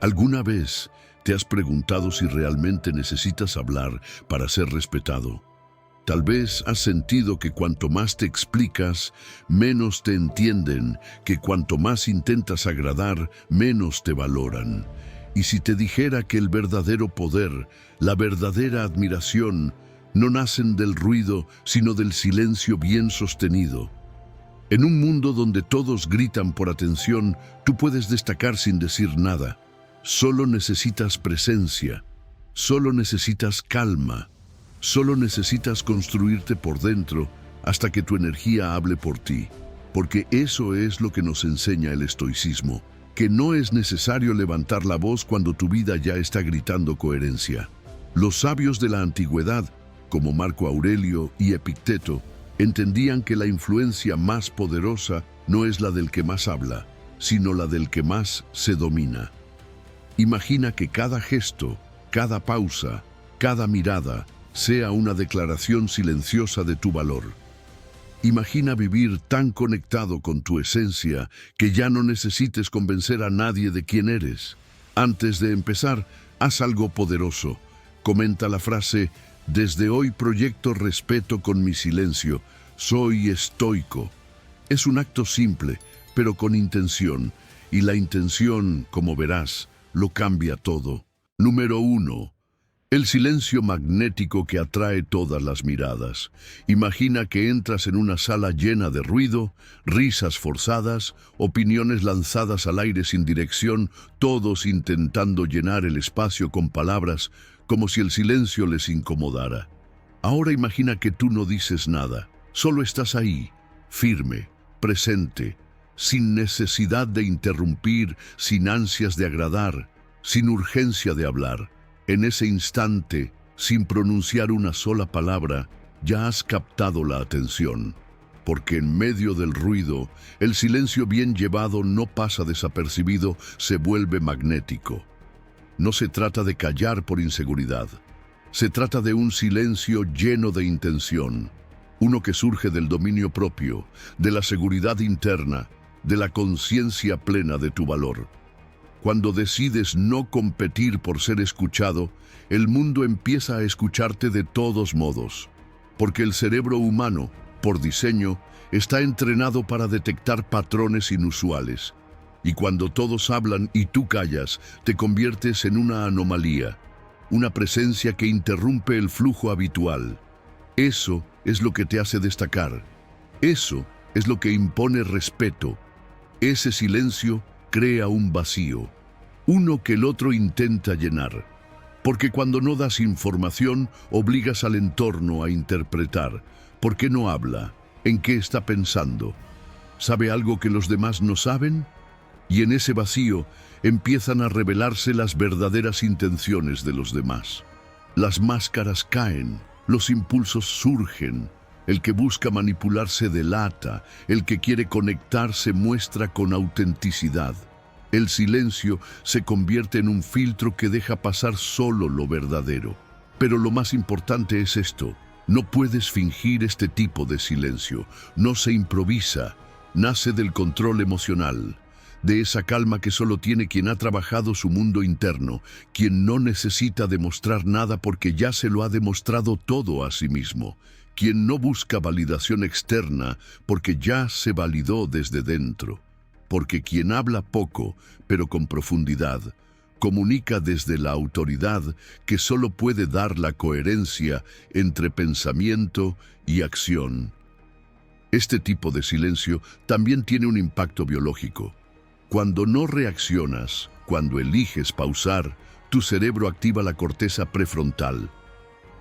¿Alguna vez te has preguntado si realmente necesitas hablar para ser respetado? Tal vez has sentido que cuanto más te explicas, menos te entienden, que cuanto más intentas agradar, menos te valoran. Y si te dijera que el verdadero poder, la verdadera admiración, no nacen del ruido, sino del silencio bien sostenido. En un mundo donde todos gritan por atención, tú puedes destacar sin decir nada. Solo necesitas presencia, solo necesitas calma, solo necesitas construirte por dentro hasta que tu energía hable por ti. Porque eso es lo que nos enseña el estoicismo, que no es necesario levantar la voz cuando tu vida ya está gritando coherencia. Los sabios de la antigüedad, como Marco Aurelio y Epicteto, entendían que la influencia más poderosa no es la del que más habla, sino la del que más se domina. Imagina que cada gesto, cada pausa, cada mirada sea una declaración silenciosa de tu valor. Imagina vivir tan conectado con tu esencia que ya no necesites convencer a nadie de quién eres. Antes de empezar, haz algo poderoso. Comenta la frase: "Desde hoy proyecto respeto con mi silencio. Soy estoico". Es un acto simple, pero con intención. Y la intención, como verás, lo cambia todo. Número 1. El silencio magnético que atrae todas las miradas. Imagina que entras en una sala llena de ruido, risas forzadas, opiniones lanzadas al aire sin dirección, todos intentando llenar el espacio con palabras, como si el silencio les incomodara. Ahora imagina que tú no dices nada, solo estás ahí, firme, presente, sin necesidad de interrumpir, sin ansias de agradar, sin urgencia de hablar. En ese instante, sin pronunciar una sola palabra, ya has captado la atención. Porque en medio del ruido, el silencio bien llevado no pasa desapercibido, se vuelve magnético. No se trata de callar por inseguridad. Se trata de un silencio lleno de intención. Uno que surge del dominio propio, de la seguridad interna, de la conciencia plena de tu valor. Cuando decides no competir por ser escuchado, el mundo empieza a escucharte de todos modos. Porque el cerebro humano, por diseño, está entrenado para detectar patrones inusuales. Y cuando todos hablan y tú callas, te conviertes en una anomalía, una presencia que interrumpe el flujo habitual. Eso es lo que te hace destacar. Eso es lo que impone respeto. Ese silencio crea un vacío, uno que el otro intenta llenar. Porque cuando no das información, obligas al entorno a interpretar. ¿Por qué no habla? ¿En qué está pensando? ¿Sabe algo que los demás no saben? Y en ese vacío empiezan a revelarse las verdaderas intenciones de los demás. Las máscaras caen, los impulsos surgen. El que busca manipular se delata, el que quiere conectar se muestra con autenticidad. El silencio se convierte en un filtro que deja pasar solo lo verdadero. Pero lo más importante es esto: no puedes fingir este tipo de silencio. No se improvisa, nace del control emocional, de esa calma que solo tiene quien ha trabajado su mundo interno, quien no necesita demostrar nada porque ya se lo ha demostrado todo a sí mismo. Quien no busca validación externa porque ya se validó desde dentro. Porque quien habla poco, pero con profundidad, comunica desde la autoridad que solo puede dar la coherencia entre pensamiento y acción. Este tipo de silencio también tiene un impacto biológico. Cuando no reaccionas, cuando eliges pausar, tu cerebro activa la corteza prefrontal,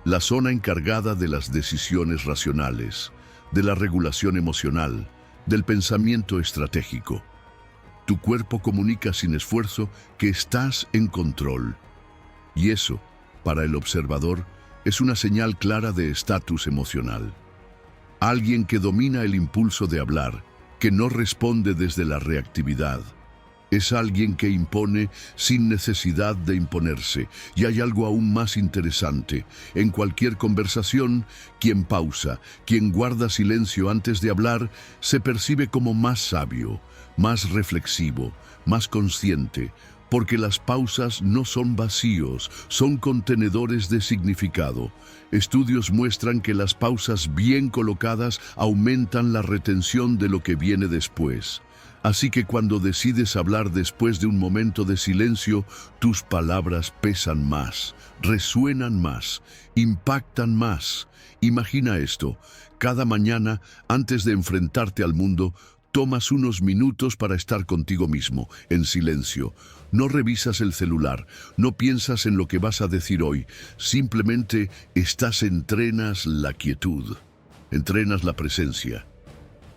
la zona encargada de las decisiones racionales, de la regulación emocional, del pensamiento estratégico. Tu cuerpo comunica sin esfuerzo que estás en control. Y eso, para el observador, es una señal clara de estatus emocional. Alguien que domina el impulso de hablar, que no responde desde la reactividad. Es alguien que impone sin necesidad de imponerse. Y hay algo aún más interesante. En cualquier conversación, quien pausa, quien guarda silencio antes de hablar, se percibe como más sabio, más reflexivo, más consciente, Porque las pausas no son vacíos, son contenedores de significado. Estudios muestran que las pausas bien colocadas aumentan la retención de lo que viene después. Así que cuando decides hablar después de un momento de silencio, tus palabras pesan más, resuenan más, impactan más. Imagina esto: cada mañana, antes de enfrentarte al mundo, tomas unos minutos para estar contigo mismo, en silencio. No revisas el celular, no piensas en lo que vas a decir hoy, simplemente entrenas la quietud, entrenas la presencia.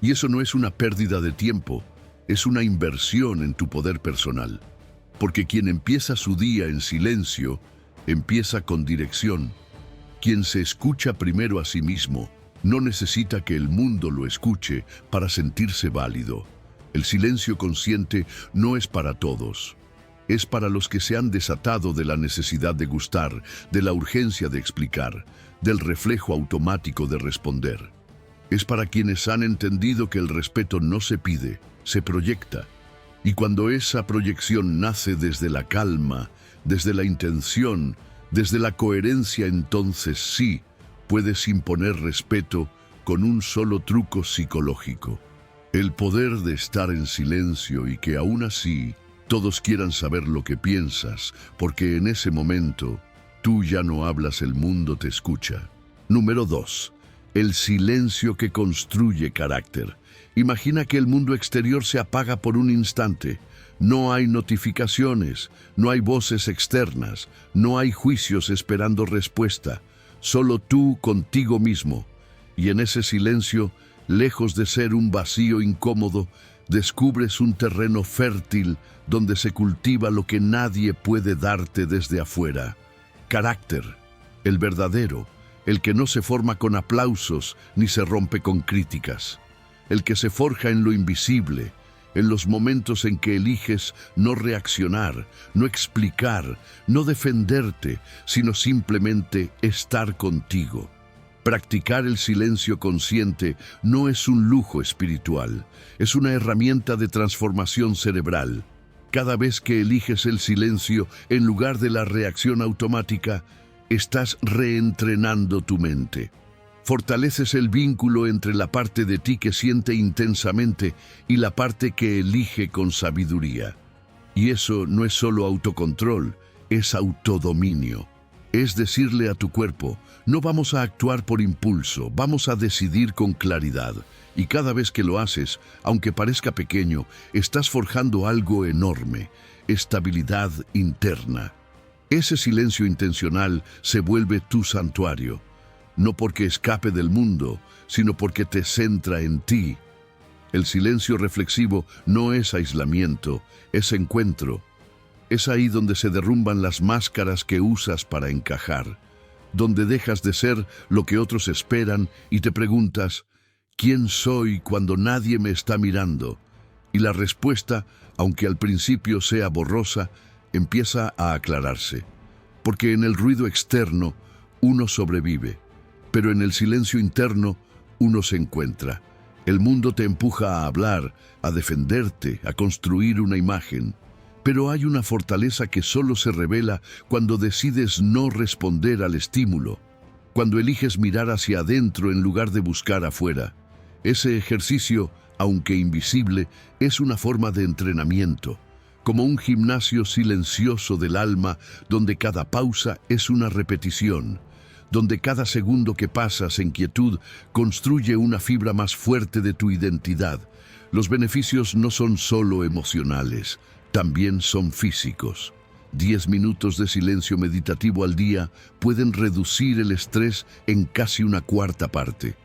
Y eso no es una pérdida de tiempo, es una inversión en tu poder personal. Porque quien empieza su día en silencio, empieza con dirección. Quien se escucha primero a sí mismo, no necesita que el mundo lo escuche para sentirse válido. El silencio consciente no es para todos. Es para los que se han desatado de la necesidad de gustar, de la urgencia de explicar, del reflejo automático de responder. Es para quienes han entendido que el respeto no se pide, se proyecta. Y cuando esa proyección nace desde la calma, desde la intención, desde la coherencia, entonces sí, puedes imponer respeto con un solo truco psicológico. El poder de estar en silencio y que aún así todos quieran saber lo que piensas, porque en ese momento tú ya no hablas, el mundo te escucha. Número 2. El silencio que construye carácter. Imagina que el mundo exterior se apaga por un instante. No hay notificaciones, no hay voces externas, no hay juicios esperando respuesta. Solo tú contigo mismo. Y en ese silencio, lejos de ser un vacío incómodo, descubres un terreno fértil donde se cultiva lo que nadie puede darte desde afuera. Carácter, el verdadero, el que no se forma con aplausos ni se rompe con críticas. El que se forja en lo invisible, en los momentos en que eliges no reaccionar, no explicar, no defenderte, sino simplemente estar contigo. Practicar el silencio consciente no es un lujo espiritual, es una herramienta de transformación cerebral. Cada vez que eliges el silencio en lugar de la reacción automática, estás reentrenando tu mente. Fortaleces el vínculo entre la parte de ti que siente intensamente y la parte que elige con sabiduría. Y eso no es solo autocontrol, es autodominio. Es decirle a tu cuerpo: no vamos a actuar por impulso, vamos a decidir con claridad. Y cada vez que lo haces, aunque parezca pequeño, estás forjando algo enorme: estabilidad interna. Ese silencio intencional se vuelve tu santuario, no porque escape del mundo, sino porque te centra en ti. El silencio reflexivo no es aislamiento, es encuentro. Es ahí donde se derrumban las máscaras que usas para encajar, donde dejas de ser lo que otros esperan y te preguntas: ¿quién soy cuando nadie me está mirando? Y la respuesta, aunque al principio sea borrosa, empieza a aclararse. Porque en el ruido externo uno sobrevive, pero en el silencio interno uno se encuentra. El mundo te empuja a hablar, a defenderte, a construir una imagen. Pero hay una fortaleza que solo se revela cuando decides no responder al estímulo, cuando eliges mirar hacia adentro en lugar de buscar afuera. Ese ejercicio, aunque invisible, es una forma de entrenamiento, como un gimnasio silencioso del alma donde cada pausa es una repetición, donde cada segundo que pasas en quietud construye una fibra más fuerte de tu identidad. Los beneficios no son solo emocionales, también son físicos. 10 minutos de silencio meditativo al día pueden reducir el estrés en casi una cuarta parte.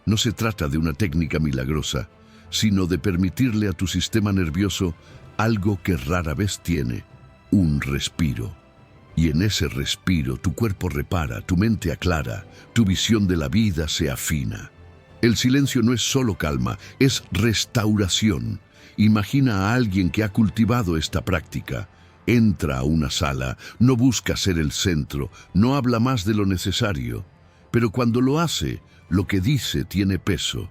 No se trata de una técnica milagrosa, sino de permitirle a tu sistema nervioso algo que rara vez tiene: un respiro. Y en ese respiro tu cuerpo repara, tu mente aclara, tu visión de la vida se afina. El silencio no es solo calma, es restauración. Imagina a alguien que ha cultivado esta práctica. Entra a una sala, no busca ser el centro, no habla más de lo necesario. Pero cuando lo hace, lo que dice tiene peso.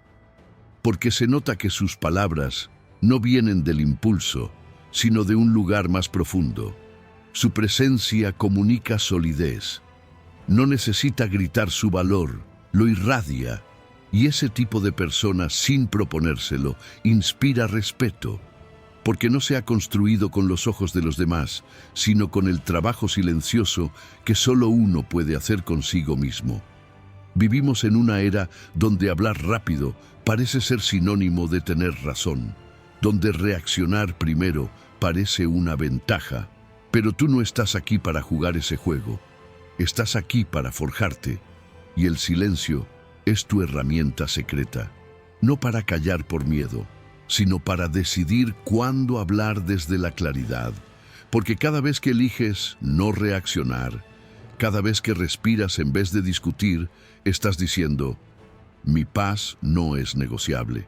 Porque se nota que sus palabras no vienen del impulso, sino de un lugar más profundo. Su presencia comunica solidez. No necesita gritar su valor, lo irradia. Y ese tipo de persona, sin proponérselo, inspira respeto, porque no se ha construido con los ojos de los demás, sino con el trabajo silencioso que solo uno puede hacer consigo mismo. Vivimos en una era donde hablar rápido parece ser sinónimo de tener razón, donde reaccionar primero parece una ventaja. Pero tú no estás aquí para jugar ese juego. Estás aquí para forjarte, y el silencio es tu herramienta secreta, no para callar por miedo, sino para decidir cuándo hablar desde la claridad, porque cada vez que eliges no reaccionar, cada vez que respiras en vez de discutir, estás diciendo, mi paz no es negociable.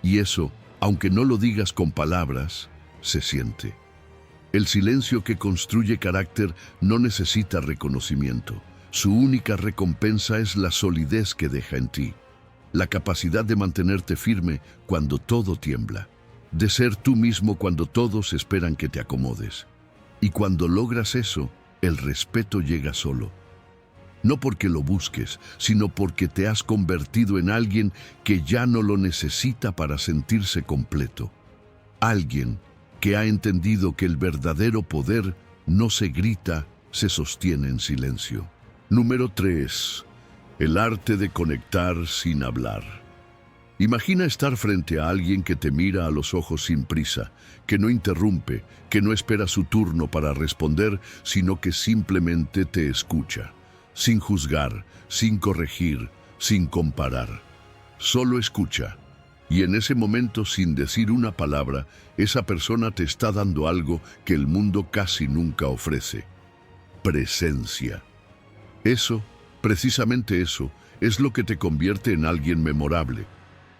Y eso, aunque no lo digas con palabras, se siente. El silencio que construye carácter no necesita reconocimiento. Su única recompensa es la solidez que deja en ti, la capacidad de mantenerte firme cuando todo tiembla, de ser tú mismo cuando todos esperan que te acomodes. Y cuando logras eso, el respeto llega solo. No porque lo busques, sino porque te has convertido en alguien que ya no lo necesita para sentirse completo. Alguien que ha entendido que el verdadero poder no se grita, se sostiene en silencio. Número 3. El arte de conectar sin hablar. Imagina estar frente a alguien que te mira a los ojos sin prisa, que no interrumpe, que no espera su turno para responder, sino que simplemente te escucha, sin juzgar, sin corregir, sin comparar. Solo escucha. Y en ese momento, sin decir una palabra, esa persona te está dando algo que el mundo casi nunca ofrece. Presencia. Eso, precisamente eso, es lo que te convierte en alguien memorable.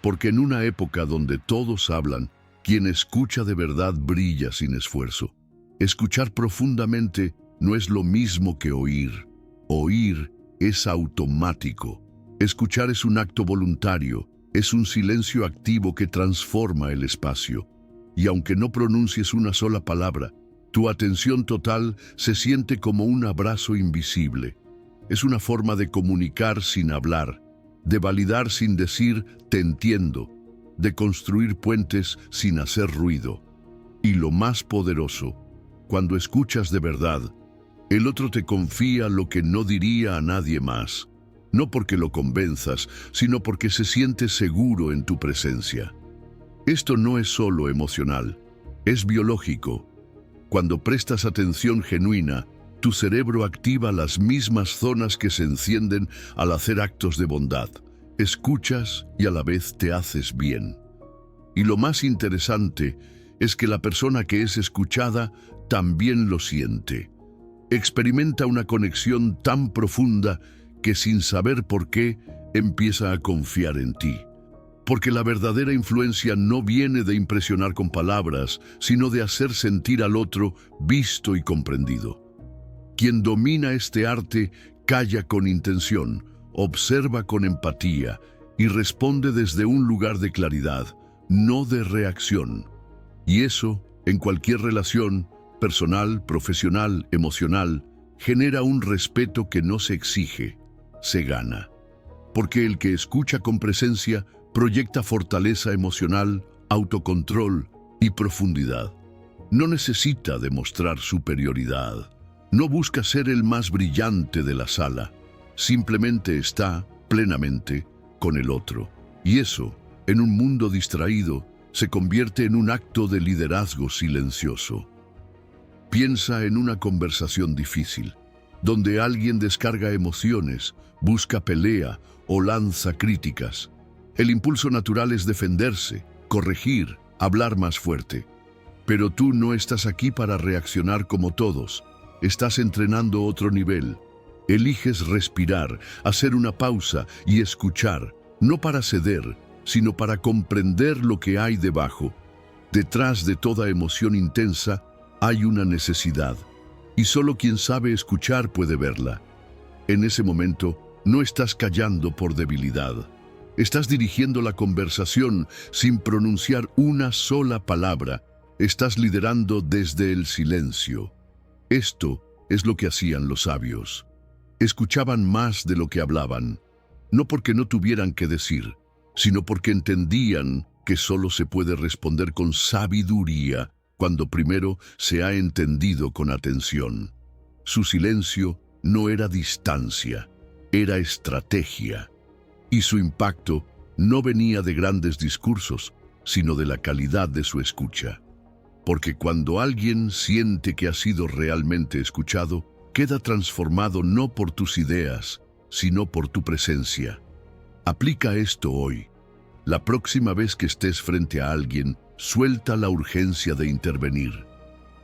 Porque en una época donde todos hablan, quien escucha de verdad brilla sin esfuerzo. Escuchar profundamente no es lo mismo que oír. Oír es automático. Escuchar es un acto voluntario. Es un silencio activo que transforma el espacio. Y aunque no pronuncies una sola palabra, tu atención total se siente como un abrazo invisible. Es una forma de comunicar sin hablar, de validar sin decir «te entiendo», de construir puentes sin hacer ruido. Y lo más poderoso, cuando escuchas de verdad, el otro te confía lo que no diría a nadie más. No porque lo convenzas, sino porque se siente seguro en tu presencia. Esto no es solo emocional, es biológico. Cuando prestas atención genuina, tu cerebro activa las mismas zonas que se encienden al hacer actos de bondad. Escuchas y a la vez te haces bien. Y lo más interesante es que la persona que es escuchada también lo siente. Experimenta una conexión tan profunda que sin saber por qué, empieza a confiar en ti. Porque la verdadera influencia no viene de impresionar con palabras, sino de hacer sentir al otro visto y comprendido. Quien domina este arte calla con intención, observa con empatía y responde desde un lugar de claridad, no de reacción. Y eso, en cualquier relación, personal, profesional, emocional, genera un respeto que no se exige, se gana. Porque el que escucha con presencia proyecta fortaleza emocional, autocontrol y profundidad. No necesita demostrar superioridad. No busca ser el más brillante de la sala. Simplemente está plenamente con el otro. Y eso, en un mundo distraído, se convierte en un acto de liderazgo silencioso. Piensa en una conversación difícil, donde alguien descarga emociones, busca pelea o lanza críticas. El impulso natural es defenderse, corregir, hablar más fuerte. Pero tú no estás aquí para reaccionar como todos. Estás entrenando otro nivel. Eliges respirar, hacer una pausa y escuchar, no para ceder, sino para comprender lo que hay debajo. Detrás de toda emoción intensa hay una necesidad, y solo quien sabe escuchar puede verla. En ese momento, no estás callando por debilidad. Estás dirigiendo la conversación sin pronunciar una sola palabra, Estás liderando desde el silencio. Esto es lo que hacían los sabios. Escuchaban más de lo que hablaban, no porque no tuvieran que decir, sino porque entendían que solo se puede responder con sabiduría cuando primero se ha entendido con atención. Su silencio no era distancia, era estrategia. Y su impacto no venía de grandes discursos, sino de la calidad de su escucha. Porque cuando alguien siente que ha sido realmente escuchado, queda transformado no por tus ideas, sino por tu presencia. Aplica esto hoy. La próxima vez que estés frente a alguien, suelta la urgencia de intervenir.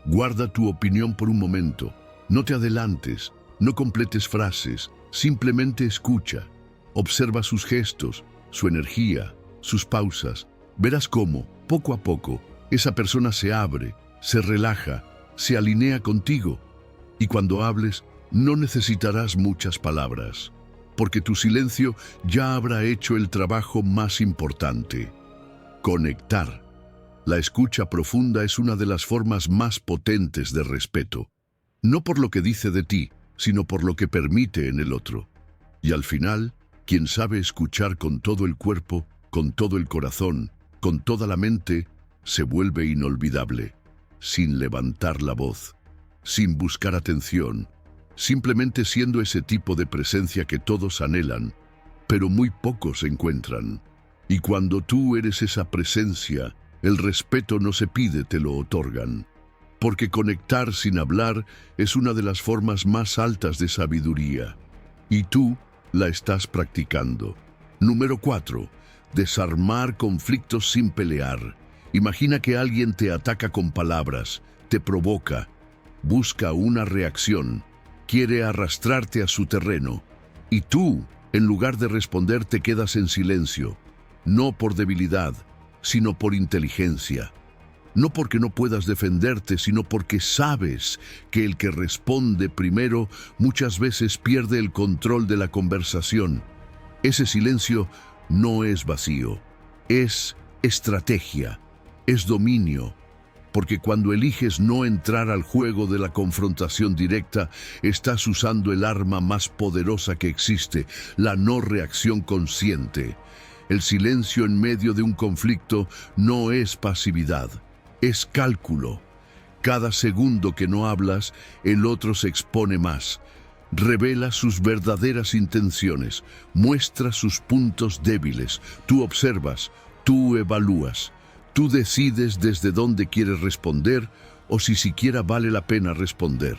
Guarda tu opinión por un momento. No te adelantes, no completes frases, simplemente escucha. Observa sus gestos, su energía, sus pausas. Verás cómo, poco a poco, esa persona se abre, se relaja, se alinea contigo. Y cuando hables, no necesitarás muchas palabras, porque tu silencio ya habrá hecho el trabajo más importante: conectar. La escucha profunda es una de las formas más potentes de respeto, no por lo que dice de ti, sino por lo que permite en el otro. Y al final, quien sabe escuchar con todo el cuerpo, con todo el corazón, con toda la mente, se vuelve inolvidable, sin levantar la voz, sin buscar atención, simplemente siendo ese tipo de presencia que todos anhelan, pero muy pocos encuentran. Y cuando tú eres esa presencia, el respeto no se pide, te lo otorgan. Porque conectar sin hablar es una de las formas más altas de sabiduría. Y tú la estás practicando. Número 4. Desarmar conflictos sin pelear. Imagina que alguien te ataca con palabras, te provoca, busca una reacción, quiere arrastrarte a su terreno. Y tú, en lugar de responder, te quedas en silencio. No por debilidad, sino por inteligencia. No porque no puedas defenderte, sino porque sabes que el que responde primero muchas veces pierde el control de la conversación. Ese silencio no es vacío, es estrategia, es dominio. Porque cuando eliges no entrar al juego de la confrontación directa, estás usando el arma más poderosa que existe, la no reacción consciente. El silencio en medio de un conflicto no es pasividad, es cálculo. Cada segundo que no hablas, el otro se expone más. Revela sus verdaderas intenciones, muestra sus puntos débiles. Tú observas, tú evalúas. Tú decides desde dónde quieres responder o si siquiera vale la pena responder.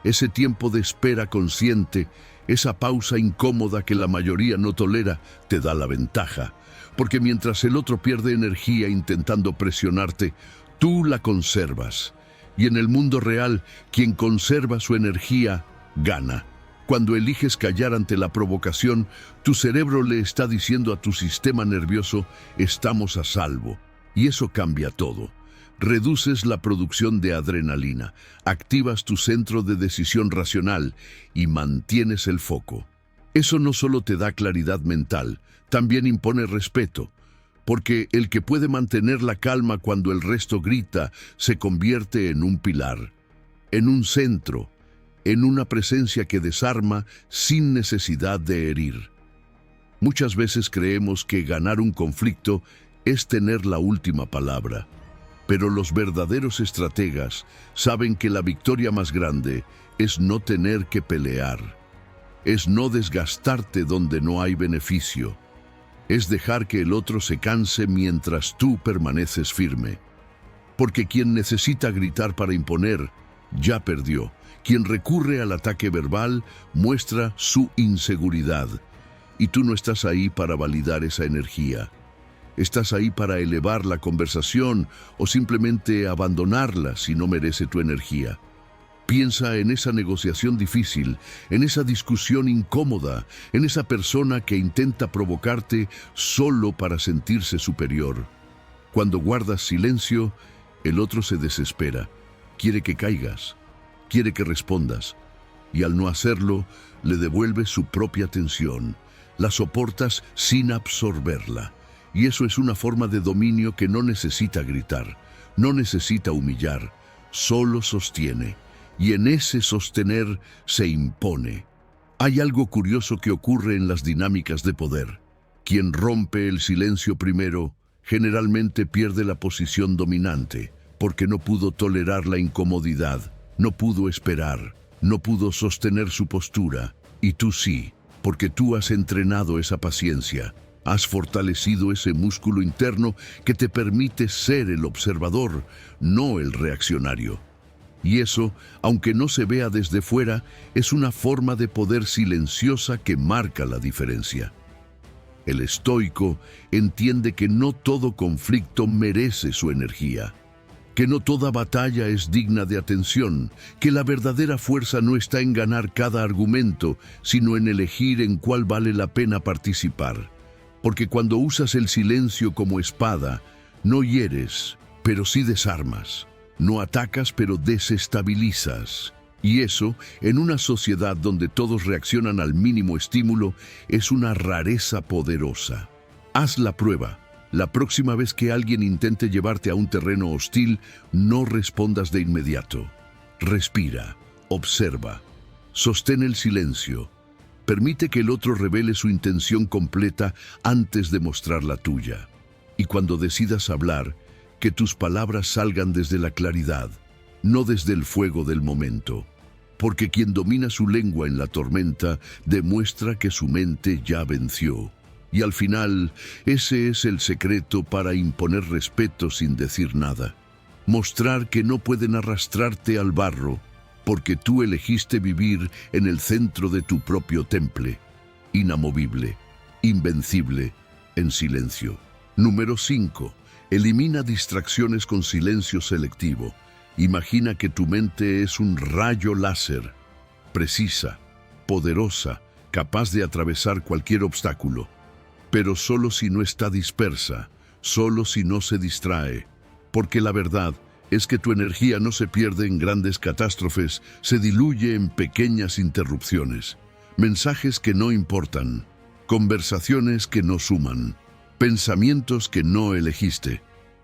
Ese tiempo de espera consciente, esa pausa incómoda que la mayoría no tolera, te da la ventaja. Porque mientras el otro pierde energía intentando presionarte, tú la conservas. Y en el mundo real, quien conserva su energía, gana. Cuando eliges callar ante la provocación, tu cerebro le está diciendo a tu sistema nervioso, estamos a salvo. Y eso cambia todo. Reduces la producción de adrenalina, activas tu centro de decisión racional y mantienes el foco. Eso no solo te da claridad mental, también impone respeto, porque el que puede mantener la calma cuando el resto grita se convierte en un pilar, en un centro, en una presencia que desarma sin necesidad de herir. Muchas veces creemos que ganar un conflicto es tener la última palabra, pero los verdaderos estrategas saben que la victoria más grande es no tener que pelear, es no desgastarte donde no hay beneficio, es dejar que el otro se canse mientras tú permaneces firme. Porque quien necesita gritar para imponer, ya perdió. Quien recurre al ataque verbal muestra su inseguridad, y tú no estás ahí para validar esa energía. Estás ahí para elevar la conversación o simplemente abandonarla si no merece tu energía. Piensa en esa negociación difícil, en esa discusión incómoda, en esa persona que intenta provocarte solo para sentirse superior. Cuando guardas silencio, el otro se desespera, quiere que caigas, quiere que respondas, y al no hacerlo, le devuelves su propia atención, la soportas sin absorberla. Y eso es una forma de dominio que no necesita gritar. No necesita humillar, solo sostiene, y en ese sostener se impone. Hay algo curioso que ocurre en las dinámicas de poder. Quien rompe el silencio primero, generalmente pierde la posición dominante, porque no pudo tolerar la incomodidad, no pudo esperar, no pudo sostener su postura, y tú sí, porque tú has entrenado esa paciencia, has fortalecido ese músculo interno que te permite ser el observador, no el reaccionario. Y eso, aunque no se vea desde fuera, es una forma de poder silenciosa que marca la diferencia. El estoico entiende que no todo conflicto merece su energía, que no toda batalla es digna de atención, que la verdadera fuerza no está en ganar cada argumento, sino en elegir en cuál vale la pena participar. Porque cuando usas el silencio como espada, no hieres, pero sí desarmas. No atacas, pero desestabilizas. Y eso, en una sociedad donde todos reaccionan al mínimo estímulo, es una rareza poderosa. Haz la prueba. La próxima vez que alguien intente llevarte a un terreno hostil, no respondas de inmediato. Respira, observa, sostén el silencio. Permite que el otro revele su intención completa antes de mostrar la tuya. Y cuando decidas hablar, que tus palabras salgan desde la claridad, no desde el fuego del momento. Porque quien domina su lengua en la tormenta demuestra que su mente ya venció. Y al final, ese es el secreto para imponer respeto sin decir nada. Mostrar que no pueden arrastrarte al barro, porque tú elegiste vivir en el centro de tu propio temple, inamovible, invencible, en silencio. Número 5. Elimina distracciones con silencio selectivo. Imagina que tu mente es un rayo láser, precisa, poderosa, capaz de atravesar cualquier obstáculo. Pero solo si no está dispersa, solo si no se distrae. Porque la verdad es que tu energía no se pierde en grandes catástrofes, se diluye en pequeñas interrupciones. Mensajes que no importan, conversaciones que no suman, pensamientos que no elegiste.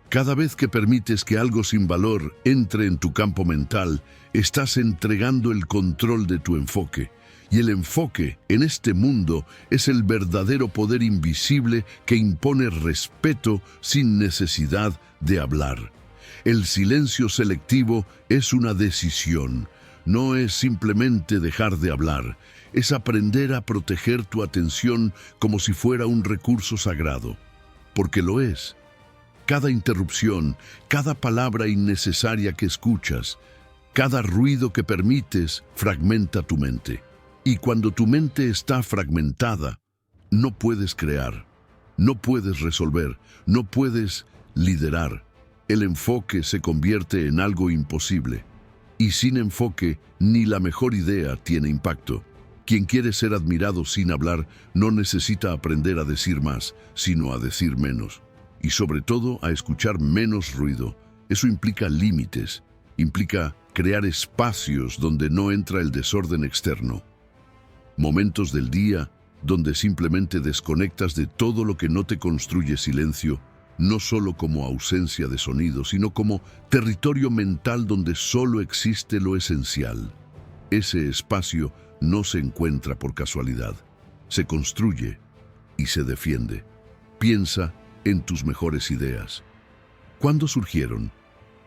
Cada vez que permites que algo sin valor entre en tu campo mental, estás entregando el control de tu enfoque. Y el enfoque en este mundo es el verdadero poder invisible que impone respeto sin necesidad de hablar. El silencio selectivo es una decisión, no es simplemente dejar de hablar, es aprender a proteger tu atención como si fuera un recurso sagrado, porque lo es. Cada interrupción, cada palabra innecesaria que escuchas, cada ruido que permites, fragmenta tu mente. Y cuando tu mente está fragmentada, no puedes crear, no puedes resolver, no puedes liderar. El enfoque se convierte en algo imposible. Y sin enfoque, ni la mejor idea tiene impacto. Quien quiere ser admirado sin hablar no necesita aprender a decir más, sino a decir menos. Y sobre todo a escuchar menos ruido. Eso implica límites, implica crear espacios donde no entra el desorden externo. Momentos del día donde simplemente desconectas de todo lo que no te construye silencio, no solo como ausencia de sonido, sino como territorio mental donde solo existe lo esencial. Ese espacio no se encuentra por casualidad, se construye y se defiende. Piensa en tus mejores ideas. ¿Cuándo surgieron?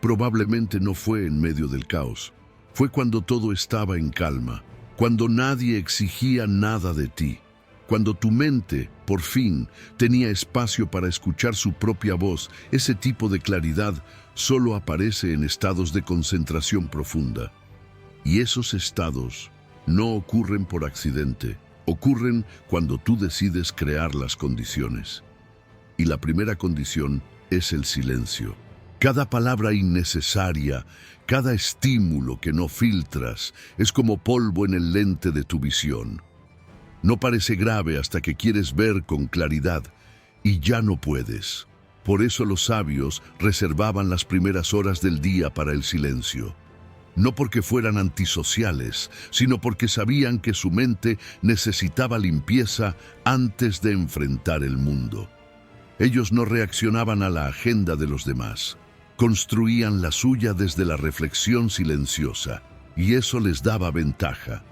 Probablemente no fue en medio del caos, fue cuando todo estaba en calma, cuando nadie exigía nada de ti, cuando tu mente, por fin, tenía espacio para escuchar su propia voz. Ese tipo de claridad solo aparece en estados de concentración profunda. Y esos estados no ocurren por accidente, ocurren cuando tú decides crear las condiciones. Y la primera condición es el silencio. Cada palabra innecesaria, cada estímulo que no filtras, es como polvo en el lente de tu visión. No parece grave hasta que quieres ver con claridad y ya no puedes. Por eso los sabios reservaban las primeras horas del día para el silencio. No porque fueran antisociales, sino porque sabían que su mente necesitaba limpieza antes de enfrentar el mundo. Ellos no reaccionaban a la agenda de los demás. construían la suya desde la reflexión silenciosa, y eso les daba ventaja.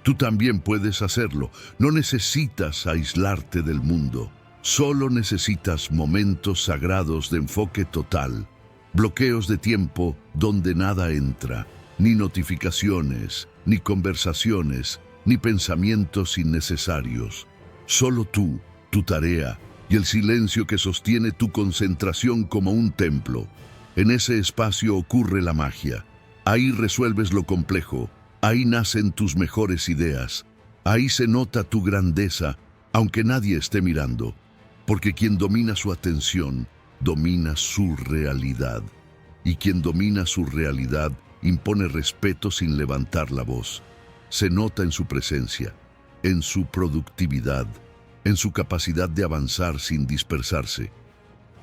Tú también puedes hacerlo. No necesitas aislarte del mundo. Solo necesitas momentos sagrados de enfoque total, bloqueos de tiempo donde nada entra, ni notificaciones, ni conversaciones, ni pensamientos innecesarios. Solo tú, tu tarea y el silencio que sostiene tu concentración como un templo. En ese espacio ocurre la magia. Ahí resuelves lo complejo, ahí nacen tus mejores ideas, ahí se nota tu grandeza, aunque nadie esté mirando, porque quien domina su atención, domina su realidad. Y quien domina su realidad impone respeto sin levantar la voz. Se nota en su presencia, en su productividad, en su capacidad de avanzar sin dispersarse.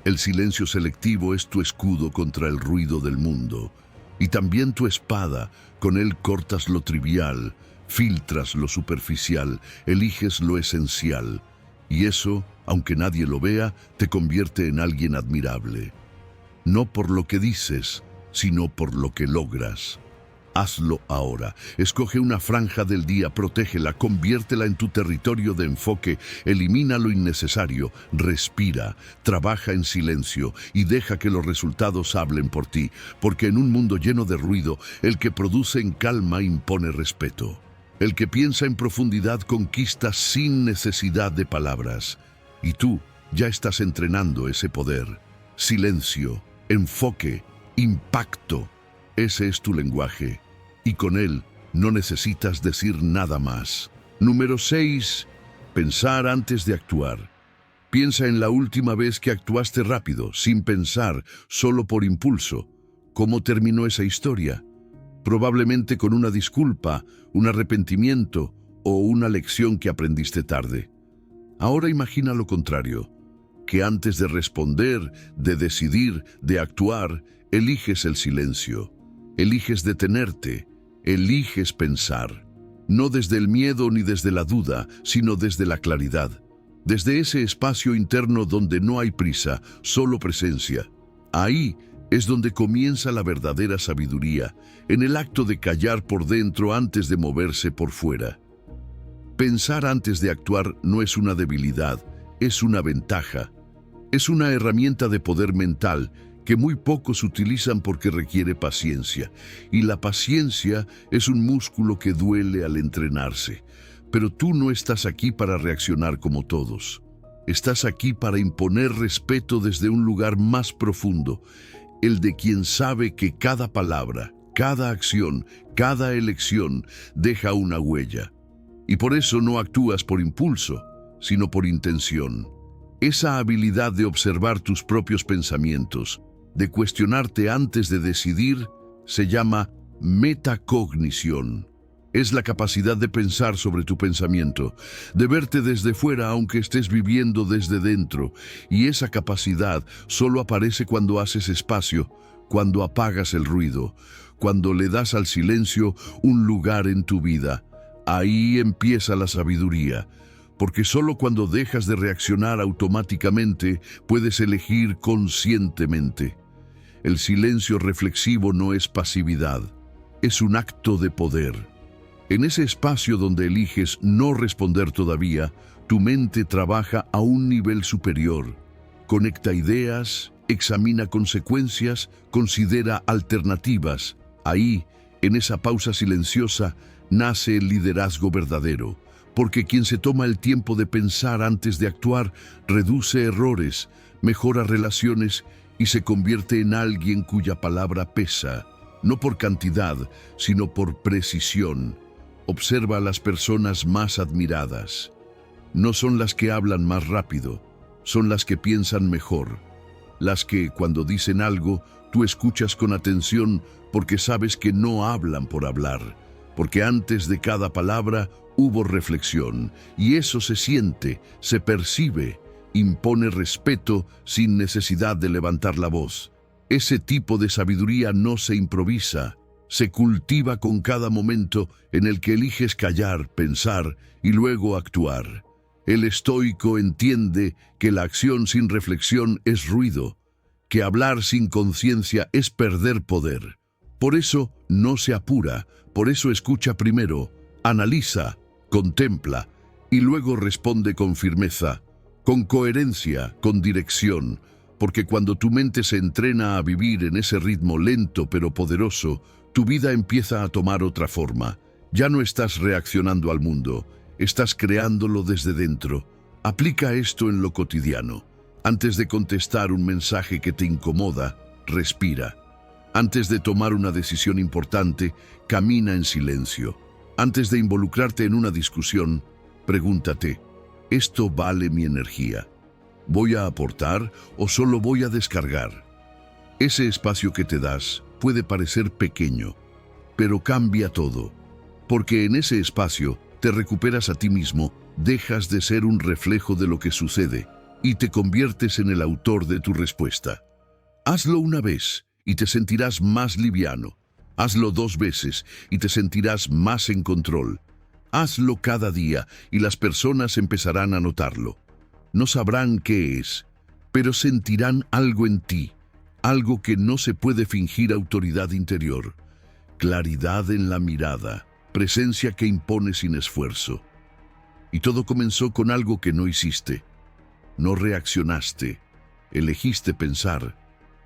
El silencio selectivo es tu escudo contra el ruido del mundo, y también tu espada. Con él cortas lo trivial, filtras lo superficial, eliges lo esencial. Y eso, aunque nadie lo vea, te convierte en alguien admirable. No por lo que dices, sino por lo que logras. Hazlo ahora. Escoge una franja del día, protégela, conviértela en tu territorio de enfoque, elimina lo innecesario, respira, trabaja en silencio y deja que los resultados hablen por ti, porque en un mundo lleno de ruido, el que produce en calma impone respeto. El que piensa en profundidad conquista sin necesidad de palabras. Y tú ya estás entrenando ese poder. Silencio, enfoque, impacto. Ese es tu lenguaje, y con él no necesitas decir nada más. Número 6. Pensar antes de actuar. Piensa en la última vez que actuaste rápido, sin pensar, solo por impulso. ¿Cómo terminó esa historia? Probablemente con una disculpa, un arrepentimiento o una lección que aprendiste tarde. Ahora imagina lo contrario, que antes de responder, de decidir, de actuar, eliges el silencio. Eliges detenerte, eliges pensar, no desde el miedo ni desde la duda, sino desde la claridad, desde ese espacio interno donde no hay prisa, solo presencia. Ahí es donde comienza la verdadera sabiduría, en el acto de callar por dentro antes de moverse por fuera. Pensar antes de actuar no es una debilidad, es una ventaja. Es una herramienta de poder mental que muy pocos utilizan porque requiere paciencia. Y la paciencia es un músculo que duele al entrenarse. Pero tú no estás aquí para reaccionar como todos. Estás aquí para imponer respeto desde un lugar más profundo, el de quien sabe que cada palabra, cada acción, cada elección deja una huella. Y por eso no actúas por impulso, sino por intención. Esa habilidad de observar tus propios pensamientos, de cuestionarte antes de decidir, se llama metacognición. Es la capacidad de pensar sobre tu pensamiento, de verte desde fuera aunque estés viviendo desde dentro. Y esa capacidad solo aparece cuando haces espacio, cuando apagas el ruido, cuando le das al silencio un lugar en tu vida. Ahí empieza la sabiduría, porque solo cuando dejas de reaccionar automáticamente puedes elegir conscientemente. El silencio reflexivo no es pasividad, es un acto de poder. En ese espacio donde eliges no responder todavía, tu mente trabaja a un nivel superior. Conecta ideas, examina consecuencias, considera alternativas. Ahí, en esa pausa silenciosa, nace el liderazgo verdadero, porque quien se toma el tiempo de pensar antes de actuar reduce errores, mejora relaciones y se convierte en alguien cuya palabra pesa, no por cantidad, sino por precisión. Observa a las personas más admiradas. No son las que hablan más rápido, son las que piensan mejor. Las que, cuando dicen algo, tú escuchas con atención porque sabes que no hablan por hablar, porque antes de cada palabra hubo reflexión, y eso se siente, se percibe, impone respeto sin necesidad de levantar la voz. Ese tipo de sabiduría no se improvisa, se cultiva con cada momento en el que eliges callar, pensar y luego actuar. El estoico entiende que la acción sin reflexión es ruido, que hablar sin conciencia es perder poder. Por eso no se apura, por eso escucha primero, analiza, contempla y luego responde con firmeza, con coherencia, con dirección, porque cuando tu mente se entrena a vivir en ese ritmo lento pero poderoso, tu vida empieza a tomar otra forma. Ya no estás reaccionando al mundo, estás creándolo desde dentro. Aplica esto en lo cotidiano. Antes de contestar un mensaje que te incomoda, respira. Antes de tomar una decisión importante, camina en silencio. Antes de involucrarte en una discusión, pregúntate, ¿esto vale mi energía? ¿Voy a aportar o solo voy a descargar? Ese espacio que te das puede parecer pequeño, pero cambia todo, porque en ese espacio te recuperas a ti mismo, dejas de ser un reflejo de lo que sucede y te conviertes en el autor de tu respuesta. Hazlo una vez y te sentirás más liviano. Hazlo 2 veces y te sentirás más en control. Hazlo cada día y las personas empezarán a notarlo. No sabrán qué es, pero sentirán algo en ti, algo que no se puede fingir: autoridad interior, claridad en la mirada, presencia que impone sin esfuerzo. Y todo comenzó con algo que no hiciste. No reaccionaste, elegiste pensar.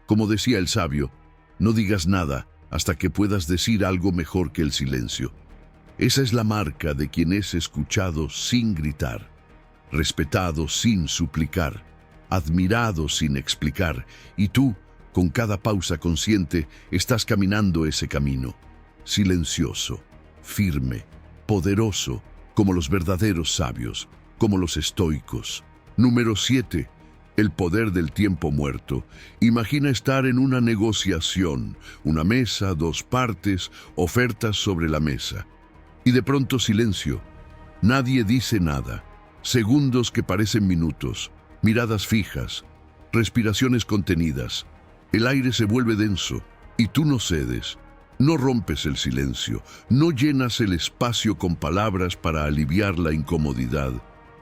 Como decía el sabio, no digas nada hasta que puedas decir algo mejor que el silencio. Esa es la marca de quien es escuchado sin gritar, respetado sin suplicar, admirado sin explicar, y tú, con cada pausa consciente, estás caminando ese camino, silencioso, firme, poderoso, como los verdaderos sabios, como los estoicos. Número 7. El poder del tiempo muerto. Imagina estar en una negociación, una mesa, 2 partes, ofertas sobre la mesa. Y de pronto silencio. Nadie dice nada. Segundos que parecen minutos, miradas fijas, respiraciones contenidas. El aire se vuelve denso y tú no cedes. No rompes el silencio, no llenas el espacio con palabras para aliviar la incomodidad.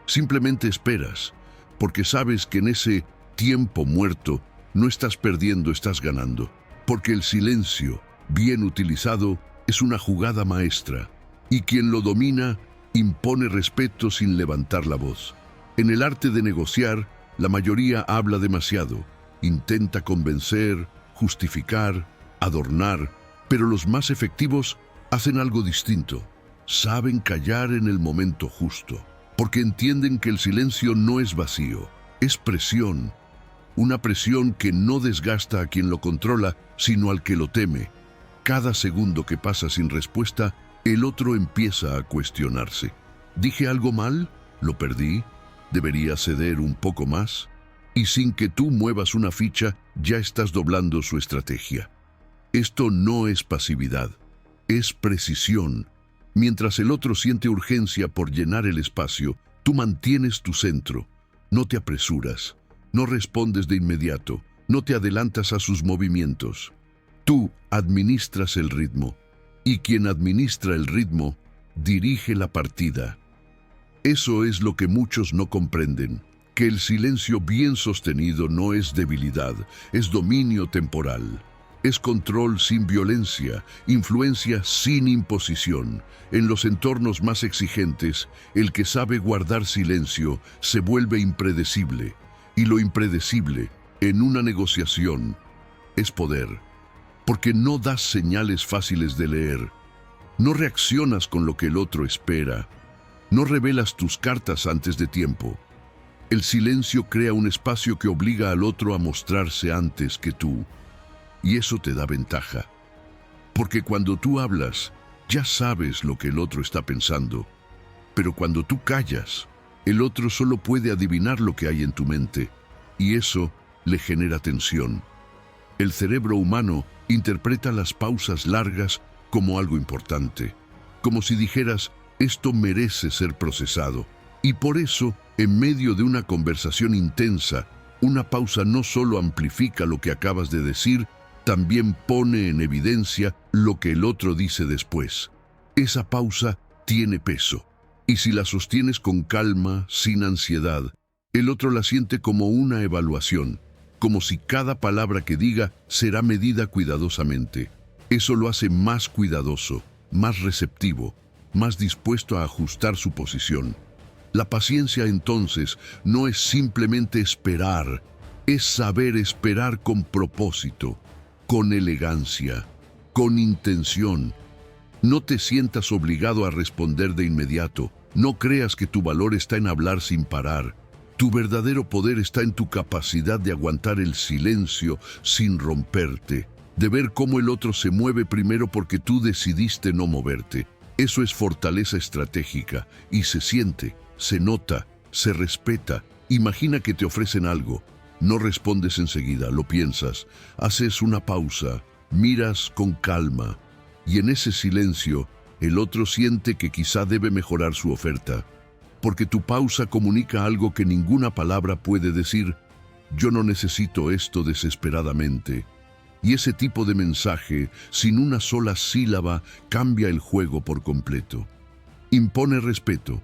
Simplemente esperas, porque sabes que en ese tiempo muerto no estás perdiendo, estás ganando. Porque el silencio, bien utilizado, es una jugada maestra, y quien lo domina impone respeto sin levantar la voz. En el arte de negociar, la mayoría habla demasiado, intenta convencer, justificar, adornar, pero los más efectivos hacen algo distinto. Saben callar en el momento justo, porque entienden que el silencio no es vacío, es presión. Una presión que no desgasta a quien lo controla, sino al que lo teme. Cada segundo que pasa sin respuesta, el otro empieza a cuestionarse. ¿Dije algo mal? ¿Lo perdí? ¿Debería ceder un poco más? Y sin que tú muevas una ficha, ya estás doblando su estrategia. Esto no es pasividad, es precisión. Mientras el otro siente urgencia por llenar el espacio, tú mantienes tu centro. No te apresuras, no respondes de inmediato, no te adelantas a sus movimientos. Tú administras el ritmo, y quien administra el ritmo, dirige la partida. Eso es lo que muchos no comprenden, que el silencio bien sostenido no es debilidad, es dominio temporal. Es control sin violencia, influencia sin imposición. En los entornos más exigentes, el que sabe guardar silencio se vuelve impredecible. Y lo impredecible, en una negociación, es poder. Porque no das señales fáciles de leer. No reaccionas con lo que el otro espera. No revelas tus cartas antes de tiempo. El silencio crea un espacio que obliga al otro a mostrarse antes que tú. Y eso te da ventaja, porque cuando tú hablas, ya sabes lo que el otro está pensando, pero cuando tú callas, el otro solo puede adivinar lo que hay en tu mente, y eso le genera tensión. El cerebro humano interpreta las pausas largas como algo importante, como si dijeras, esto merece ser procesado, y por eso, en medio de una conversación intensa, una pausa no solo amplifica lo que acabas de decir, también pone en evidencia lo que el otro dice después. Esa pausa tiene peso, y si la sostienes con calma, sin ansiedad, el otro la siente como una evaluación. como si cada palabra que diga será medida cuidadosamente. Eso lo hace más cuidadoso, más receptivo, más dispuesto a ajustar su posición. La paciencia, entonces, no es simplemente esperar, es saber esperar con propósito, con elegancia, con intención. No te sientas obligado a responder de inmediato. No creas que tu valor está en hablar sin parar. Tu verdadero poder está en tu capacidad de aguantar el silencio sin romperte, de ver cómo el otro se mueve primero porque tú decidiste no moverte. Eso es fortaleza estratégica y se siente, se nota, se respeta. Imagina que te ofrecen algo. No respondes enseguida, lo piensas, haces una pausa, miras con calma y en ese silencio el otro siente que quizá debe mejorar su oferta. Porque tu pausa comunica algo que ninguna palabra puede decir. Yo no necesito esto desesperadamente. Y ese tipo de mensaje, sin una sola sílaba, cambia el juego por completo. Impone respeto,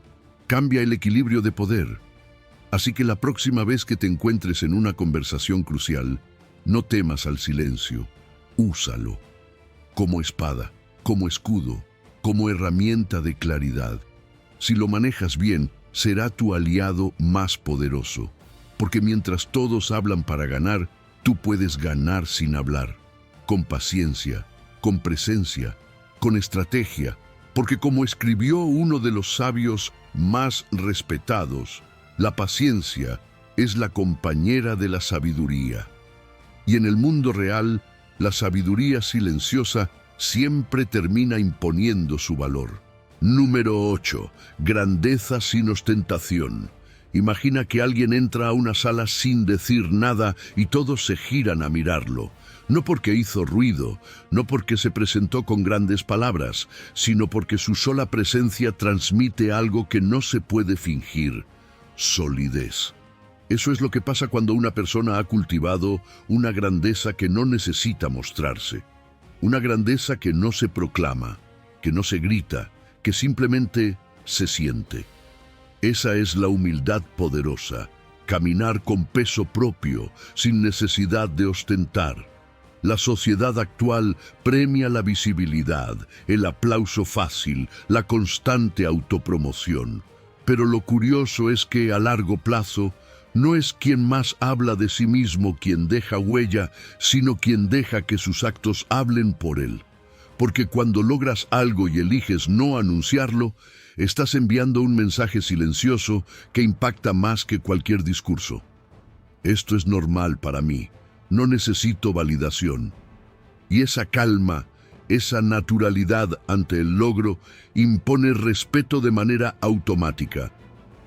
cambia el equilibrio de poder. Así que la próxima vez que te encuentres en una conversación crucial, no temas al silencio. Úsalo. Como espada, como escudo, como herramienta de claridad. Si lo manejas bien, será tu aliado más poderoso. Porque mientras todos hablan para ganar, tú puedes ganar sin hablar. Con paciencia, con presencia, con estrategia. Porque como escribió uno de los sabios más respetados, la paciencia es la compañera de la sabiduría. Y en el mundo real, la sabiduría silenciosa siempre termina imponiendo su valor. Número 8. Grandeza sin ostentación. Imagina que alguien entra a una sala sin decir nada y todos se giran a mirarlo. No porque hizo ruido, no porque se presentó con grandes palabras, sino porque su sola presencia transmite algo que no se puede fingir: solidez. Eso es lo que pasa cuando una persona ha cultivado una grandeza que no necesita mostrarse. Una grandeza que no se proclama, que no se grita, que simplemente se siente. Esa es la humildad poderosa, caminar con peso propio, sin necesidad de ostentar. La sociedad actual premia la visibilidad, el aplauso fácil, la constante autopromoción. Pero lo curioso es que a largo plazo, no es quien más habla de sí mismo quien deja huella, sino quien deja que sus actos hablen por él. Porque cuando logras algo y eliges no anunciarlo, estás enviando un mensaje silencioso que impacta más que cualquier discurso. Esto es normal para mí, no necesito validación. Y esa calma, esa naturalidad ante el logro, impone respeto de manera automática.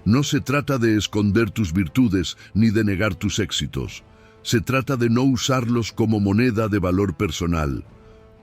No se trata de esconder tus virtudes ni de negar tus éxitos. Se trata de no usarlos como moneda de valor personal.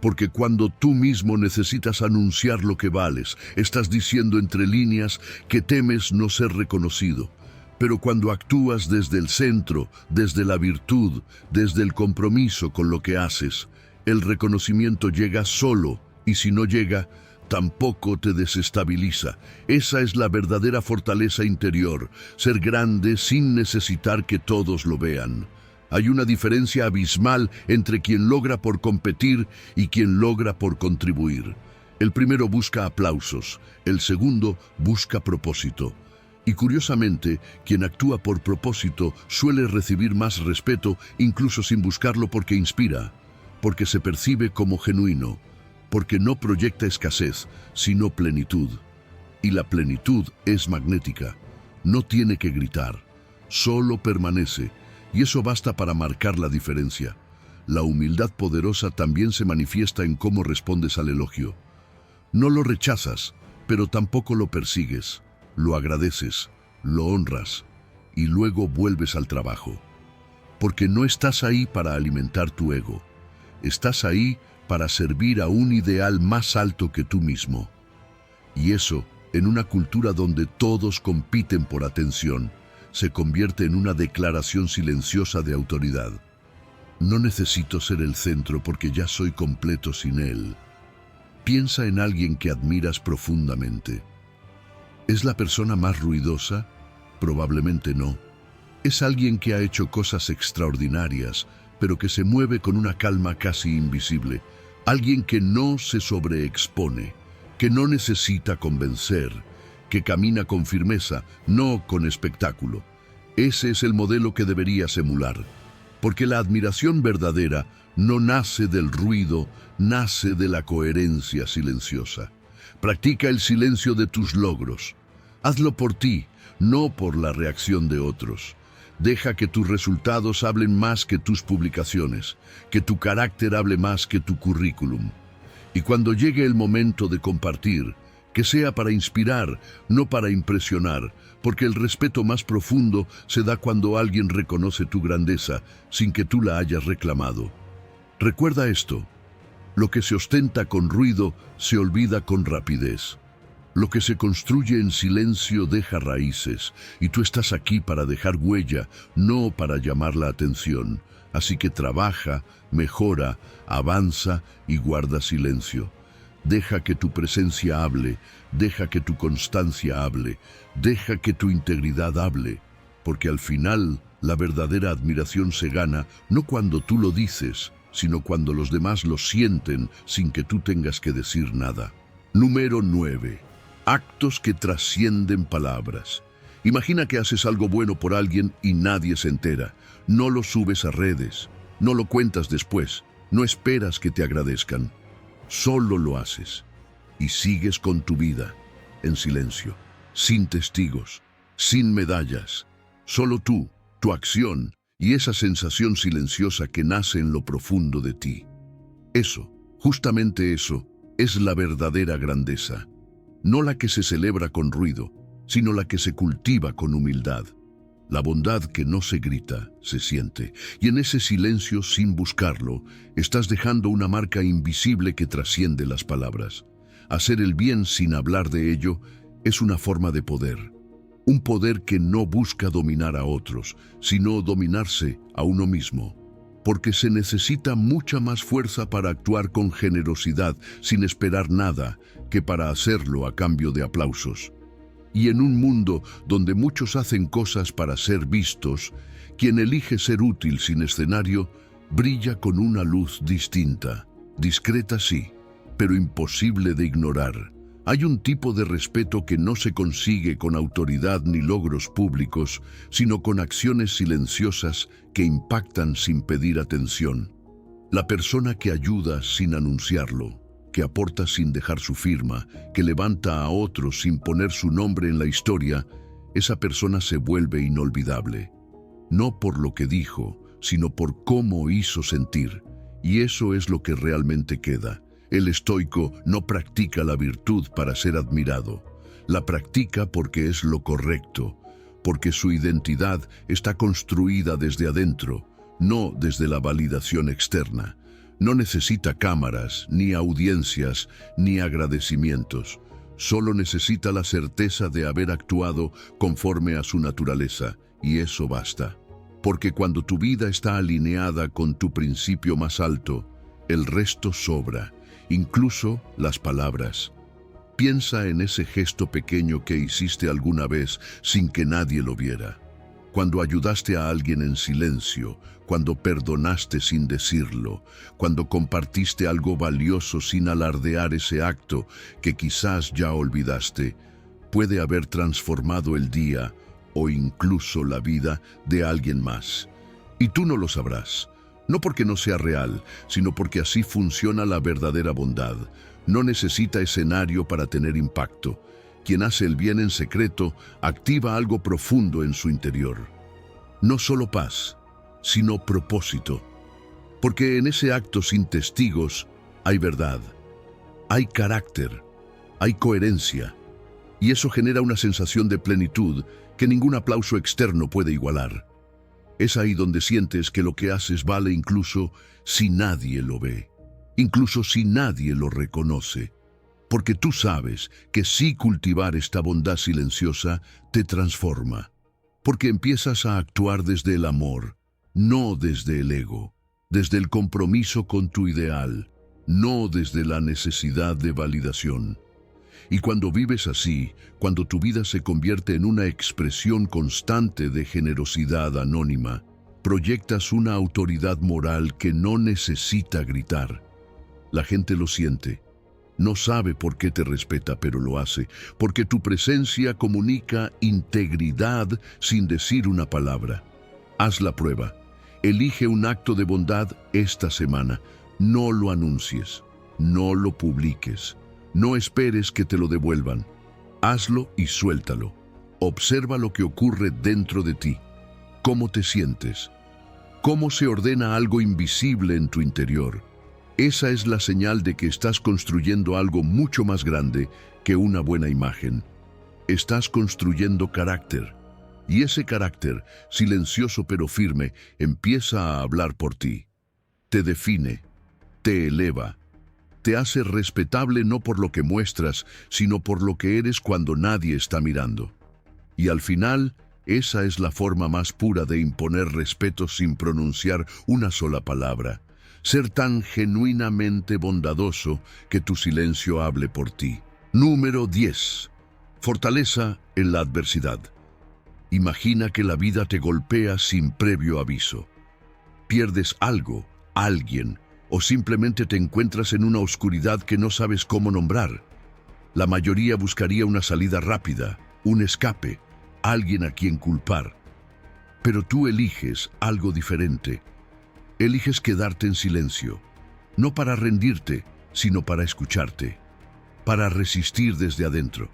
Porque cuando tú mismo necesitas anunciar lo que vales, estás diciendo entre líneas que temes no ser reconocido. Pero cuando actúas desde el centro, desde la virtud, desde el compromiso con lo que haces, el reconocimiento llega solo, y si no llega, tampoco te desestabiliza. Esa es la verdadera fortaleza interior, ser grande sin necesitar que todos lo vean. Hay una diferencia abismal entre quien logra por competir y quien logra por contribuir. El primero busca aplausos, el segundo busca propósito. Y curiosamente, quien actúa por propósito suele recibir más respeto, incluso sin buscarlo, porque inspira, porque se percibe como genuino, porque no proyecta escasez, sino plenitud. Y la plenitud es magnética, no tiene que gritar, solo permanece. Y eso basta para marcar la diferencia. La humildad poderosa también se manifiesta en cómo respondes al elogio. No lo rechazas, pero tampoco lo persigues. Lo agradeces, lo honras y luego vuelves al trabajo. Porque no estás ahí para alimentar tu ego. Estás ahí para servir a un ideal más alto que tú mismo. Y eso, en una cultura donde todos compiten por atención, se convierte en una declaración silenciosa de autoridad. No necesito ser el centro porque ya soy completo sin él. Piensa en alguien que admiras profundamente. ¿Es la persona más ruidosa? Probablemente no. Es alguien que ha hecho cosas extraordinarias, pero que se mueve con una calma casi invisible. Alguien que no se sobreexpone, que no necesita convencer, que camina con firmeza, no con espectáculo. Ese es el modelo que deberías emular, porque la admiración verdadera no nace del ruido, nace de la coherencia silenciosa. Practica el silencio de tus logros. Hazlo por ti, no por la reacción de otros. Deja que tus resultados hablen más que tus publicaciones, que tu carácter hable más que tu currículum. Y cuando llegue el momento de compartir, que sea para inspirar, no para impresionar, porque el respeto más profundo se da cuando alguien reconoce tu grandeza sin que tú la hayas reclamado. Recuerda esto: lo que se ostenta con ruido se olvida con rapidez. Lo que se construye en silencio deja raíces, y tú estás aquí para dejar huella, no para llamar la atención. Así que trabaja, mejora, avanza y guarda silencio. Deja que tu presencia hable, deja que tu constancia hable, deja que tu integridad hable, porque al final la verdadera admiración se gana no cuando tú lo dices, sino cuando los demás lo sienten sin que tú tengas que decir nada. Número 9. Actos que trascienden palabras. Imagina que haces algo bueno por alguien y nadie se entera. No lo subes a redes, no lo cuentas después, no esperas que te agradezcan. Solo lo haces y sigues con tu vida, en silencio, sin testigos, sin medallas. Solo tú, tu acción y esa sensación silenciosa que nace en lo profundo de ti. Eso, justamente eso, es la verdadera grandeza. No la que se celebra con ruido, sino la que se cultiva con humildad. La bondad que no se grita, se siente, y en ese silencio, sin buscarlo, estás dejando una marca invisible que trasciende las palabras. Hacer el bien sin hablar de ello es una forma de poder. Un poder que no busca dominar a otros, sino dominarse a uno mismo. Porque se necesita mucha más fuerza para actuar con generosidad, sin esperar nada, que para hacerlo a cambio de aplausos. Y en un mundo donde muchos hacen cosas para ser vistos, quien elige ser útil sin escenario, brilla con una luz distinta, discreta sí, pero imposible de ignorar. Hay un tipo de respeto que no se consigue con autoridad ni logros públicos, sino con acciones silenciosas que impactan sin pedir atención. La persona que ayuda sin anunciarlo, que aporta sin dejar su firma, que levanta a otros sin poner su nombre en la historia, esa persona se vuelve inolvidable. No por lo que dijo, sino por cómo hizo sentir. Y eso es lo que realmente queda. El estoico no practica la virtud para ser admirado. La practica porque es lo correcto, porque su identidad está construida desde adentro, no desde la validación externa. No necesita cámaras, ni audiencias, ni agradecimientos. Solo necesita la certeza de haber actuado conforme a su naturaleza, y eso basta. Porque cuando tu vida está alineada con tu principio más alto, el resto sobra, incluso las palabras. Piensa en ese gesto pequeño que hiciste alguna vez sin que nadie lo viera. Cuando ayudaste a alguien en silencio, cuando perdonaste sin decirlo, cuando compartiste algo valioso sin alardear ese acto que quizás ya olvidaste, puede haber transformado el día o incluso la vida de alguien más. Y tú no lo sabrás, no porque no sea real, sino porque así funciona la verdadera bondad. No necesita escenario para tener impacto. Quien hace el bien en secreto activa algo profundo en su interior. No solo paz, sino propósito. Porque en ese acto sin testigos hay verdad, hay carácter, hay coherencia. Y eso genera una sensación de plenitud que ningún aplauso externo puede igualar. Es ahí donde sientes que lo que haces vale incluso si nadie lo ve, incluso si nadie lo reconoce. Porque tú sabes que sí cultivar esta bondad silenciosa te transforma. Porque empiezas a actuar desde el amor, no desde el ego, desde el compromiso con tu ideal, no desde la necesidad de validación. Y cuando vives así, cuando tu vida se convierte en una expresión constante de generosidad anónima, proyectas una autoridad moral que no necesita gritar. La gente lo siente. No sabe por qué te respeta, pero lo hace, porque tu presencia comunica integridad sin decir una palabra. Haz la prueba. Elige un acto de bondad esta semana. No lo anuncies, no lo publiques, no esperes que te lo devuelvan. Hazlo y suéltalo. Observa lo que ocurre dentro de ti. ¿Cómo te sientes? ¿Cómo se ordena algo invisible en tu interior? Esa es la señal de que estás construyendo algo mucho más grande que una buena imagen. Estás construyendo carácter. Y ese carácter, silencioso pero firme, empieza a hablar por ti. Te define, te eleva, te hace respetable no por lo que muestras, sino por lo que eres cuando nadie está mirando. Y al final, esa es la forma más pura de imponer respeto sin pronunciar una sola palabra. Ser tan genuinamente bondadoso que tu silencio hable por ti. Número 10. Fortaleza en la adversidad. Imagina que la vida te golpea sin previo aviso. Pierdes algo, alguien, o simplemente te encuentras en una oscuridad que no sabes cómo nombrar. La mayoría buscaría una salida rápida, un escape, alguien a quien culpar. Pero tú eliges algo diferente. Eliges quedarte en silencio, no para rendirte, sino para escucharte, para resistir desde adentro,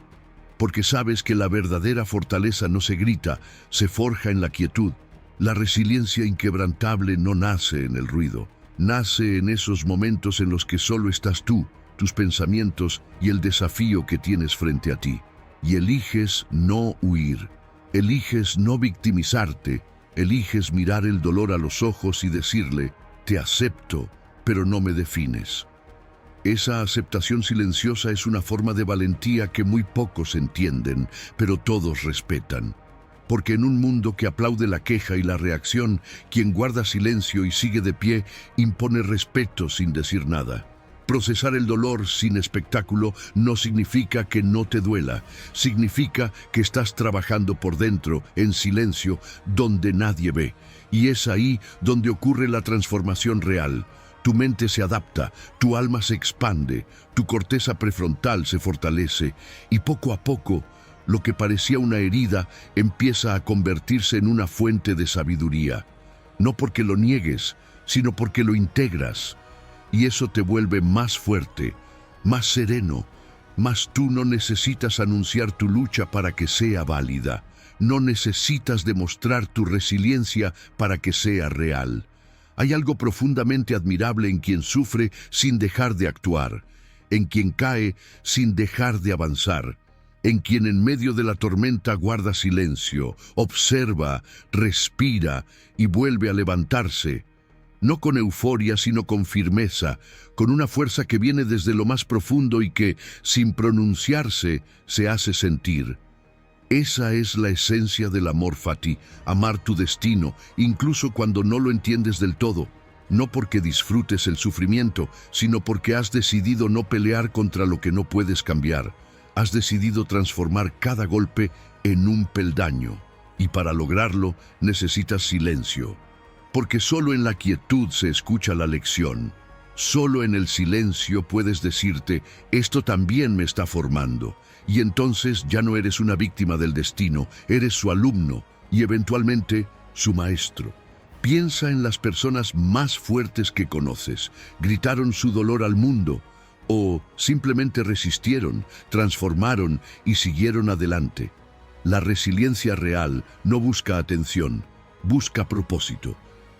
porque sabes que la verdadera fortaleza no se grita, se forja en la quietud. La resiliencia inquebrantable no nace en el ruido, nace en esos momentos en los que solo estás tú, tus pensamientos y el desafío que tienes frente a ti. Y eliges no huir, eliges no victimizarte, eliges mirar el dolor a los ojos y decirle, te acepto, pero no me defines. Esa aceptación silenciosa es una forma de valentía que muy pocos entienden, pero todos respetan. Porque en un mundo que aplaude la queja y la reacción, quien guarda silencio y sigue de pie, impone respeto sin decir nada. Procesar el dolor sin espectáculo no significa que no te duela, significa que estás trabajando por dentro, en silencio, donde nadie ve. Y es ahí donde ocurre la transformación real. Tu mente se adapta, tu alma se expande, tu corteza prefrontal se fortalece y poco a poco, lo que parecía una herida empieza a convertirse en una fuente de sabiduría. No porque lo niegues, sino porque lo integras. Y eso te vuelve más fuerte, más sereno, mas tú no necesitas anunciar tu lucha para que sea válida. No necesitas demostrar tu resiliencia para que sea real. Hay algo profundamente admirable en quien sufre sin dejar de actuar, en quien cae sin dejar de avanzar, en quien en medio de la tormenta guarda silencio, observa, respira y vuelve a levantarse. No con euforia, sino con firmeza, con una fuerza que viene desde lo más profundo y que, sin pronunciarse, se hace sentir. Esa es la esencia del amor, Fati, amar tu destino, incluso cuando no lo entiendes del todo. No porque disfrutes el sufrimiento, sino porque has decidido no pelear contra lo que no puedes cambiar. Has decidido transformar cada golpe en un peldaño. Y para lograrlo, necesitas silencio. Porque solo en la quietud se escucha la lección. Solo en el silencio puedes decirte, esto también me está formando. Y entonces ya no eres una víctima del destino, eres su alumno y eventualmente su maestro. Piensa en las personas más fuertes que conoces. Gritaron su dolor al mundo o simplemente resistieron, transformaron y siguieron adelante. La resiliencia real no busca atención, busca propósito.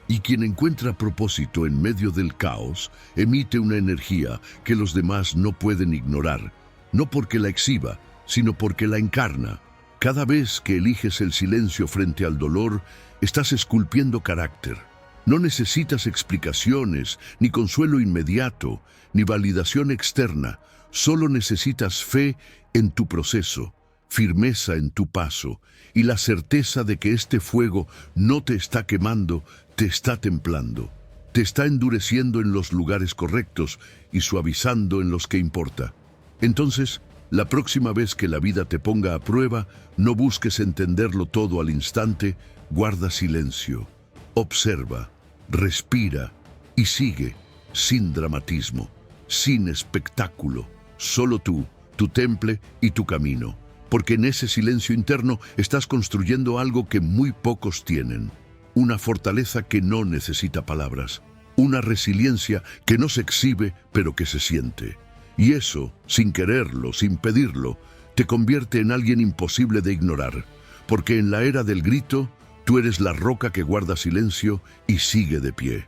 Y quien encuentra propósito en medio del caos, emite una energía que los demás no pueden ignorar, no porque la exhiba, sino porque la encarna. Cada vez que eliges el silencio frente al dolor, estás esculpiendo carácter. No necesitas explicaciones, ni consuelo inmediato, ni validación externa. Solo necesitas fe en tu proceso, firmeza en tu paso y la certeza de que este fuego no te está quemando, te está templando, te está endureciendo en los lugares correctos y suavizando en los que importa. Entonces, La próxima vez que la vida te ponga a prueba, no busques entenderlo todo al instante, guarda silencio, observa, respira y sigue, sin dramatismo, sin espectáculo, solo tú, tu temple y tu camino, porque en ese silencio interno estás construyendo algo que muy pocos tienen, una fortaleza que no necesita palabras, una resiliencia que no se exhibe pero que se siente. Y eso, sin quererlo, sin pedirlo, te convierte en alguien imposible de ignorar, porque en la era del grito, tú eres la roca que guarda silencio y sigue de pie.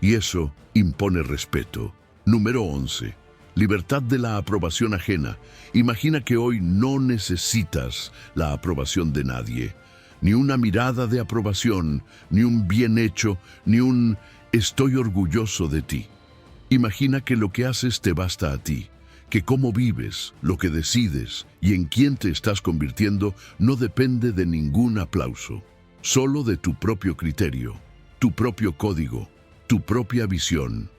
Y eso impone respeto. Número 11. Libertad de la aprobación ajena. Imagina que hoy no necesitas la aprobación de nadie. Ni una mirada de aprobación, ni un bien hecho, ni un estoy orgulloso de ti. Imagina que lo que haces te basta a ti, que cómo vives, lo que decides y en quién te estás convirtiendo no depende de ningún aplauso, solo de tu propio criterio, tu propio código, tu propia visión.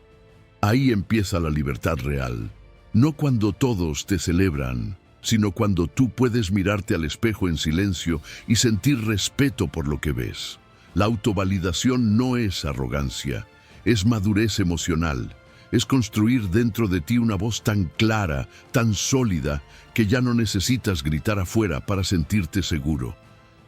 Ahí empieza la libertad real, no cuando todos te celebran, sino cuando tú puedes mirarte al espejo en silencio y sentir respeto por lo que ves. La autovalidación no es arrogancia, es madurez emocional. Es construir dentro de ti una voz tan clara, tan sólida, que ya no necesitas gritar afuera para sentirte seguro.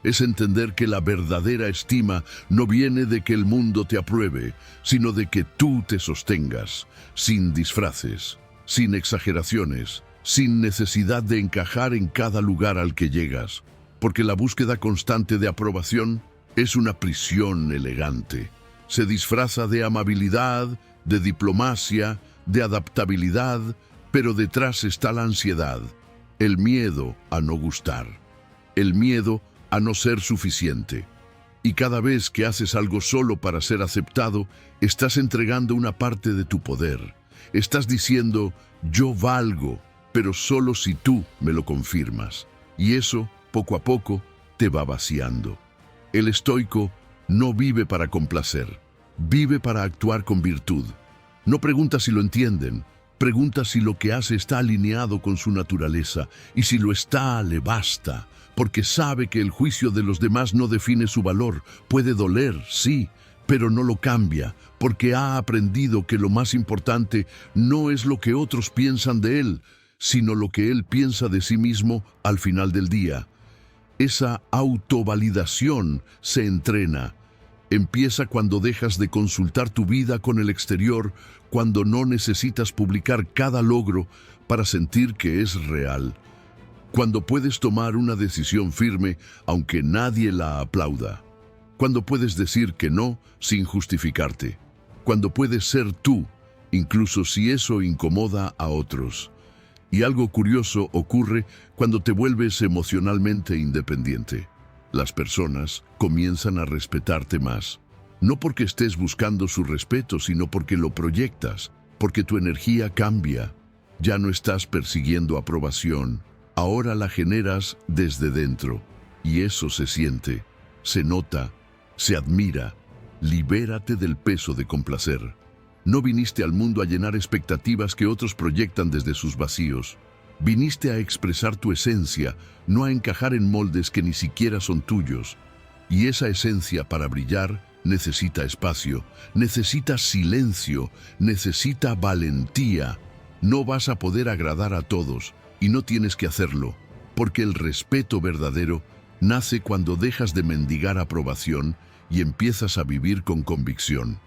Es entender que la verdadera estima no viene de que el mundo te apruebe, sino de que tú te sostengas, sin disfraces, sin exageraciones, sin necesidad de encajar en cada lugar al que llegas, porque la búsqueda constante de aprobación es una prisión elegante. Se disfraza de amabilidad, de diplomacia, de adaptabilidad, pero detrás está la ansiedad, el miedo a no gustar, el miedo a no ser suficiente. Y cada vez que haces algo solo para ser aceptado, estás entregando una parte de tu poder. Estás diciendo, yo valgo, pero solo si tú me lo confirmas. Y eso, poco a poco, te va vaciando. El estoico no vive para complacer, vive para actuar con virtud. No pregunta si lo entienden, pregunta si lo que hace está alineado con su naturaleza, y si lo está, le basta, porque sabe que el juicio de los demás no define su valor. Puede doler, sí, pero no lo cambia, porque ha aprendido que lo más importante no es lo que otros piensan de él, sino lo que él piensa de sí mismo al final del día. Esa autovalidación se entrena. Empieza cuando dejas de consultar tu vida con el exterior, cuando no necesitas publicar cada logro para sentir que es real. Cuando puedes tomar una decisión firme aunque nadie la aplauda. Cuando puedes decir que no sin justificarte. Cuando puedes ser tú, incluso si eso incomoda a otros. Y algo curioso ocurre cuando te vuelves emocionalmente independiente. Las personas comienzan a respetarte más. No porque estés buscando su respeto, sino porque lo proyectas, porque tu energía cambia. Ya no estás persiguiendo aprobación, ahora la generas desde dentro. Y eso se siente, se nota, se admira. Libérate del peso de complacer. No viniste al mundo a llenar expectativas que otros proyectan desde sus vacíos. Viniste a expresar tu esencia, no a encajar en moldes que ni siquiera son tuyos. Y esa esencia, para brillar, necesita espacio, necesita silencio, necesita valentía. No vas a poder agradar a todos, y no tienes que hacerlo, porque el respeto verdadero nace cuando dejas de mendigar aprobación y empiezas a vivir con convicción.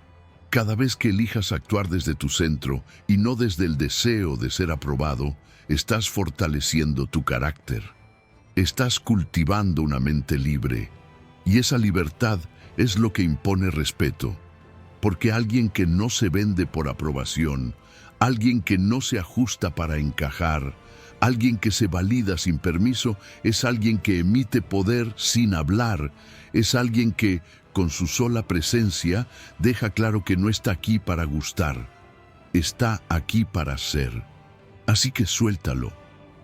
Cada vez que elijas actuar desde tu centro y no desde el deseo de ser aprobado, estás fortaleciendo tu carácter. Estás cultivando una mente libre. Y esa libertad es lo que impone respeto. Porque alguien que no se vende por aprobación, alguien que no se ajusta para encajar, alguien que se valida sin permiso, es alguien que emite poder sin hablar, es alguien que, con su sola presencia, deja claro que no está aquí para gustar, está aquí para ser. Así que suéltalo.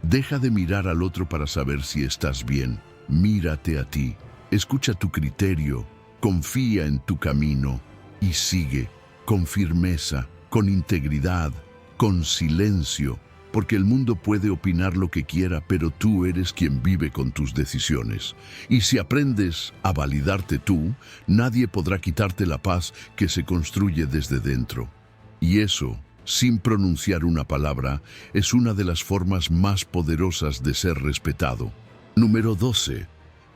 Deja de mirar al otro para saber si estás bien. Mírate a ti. Escucha tu criterio. Confía en tu camino. Y sigue con firmeza, con integridad, con silencio. porque el mundo puede opinar lo que quiera, pero tú eres quien vive con tus decisiones. Y si aprendes a validarte tú, nadie podrá quitarte la paz que se construye desde dentro. Y eso, sin pronunciar una palabra, es una de las formas más poderosas de ser respetado. Número 12.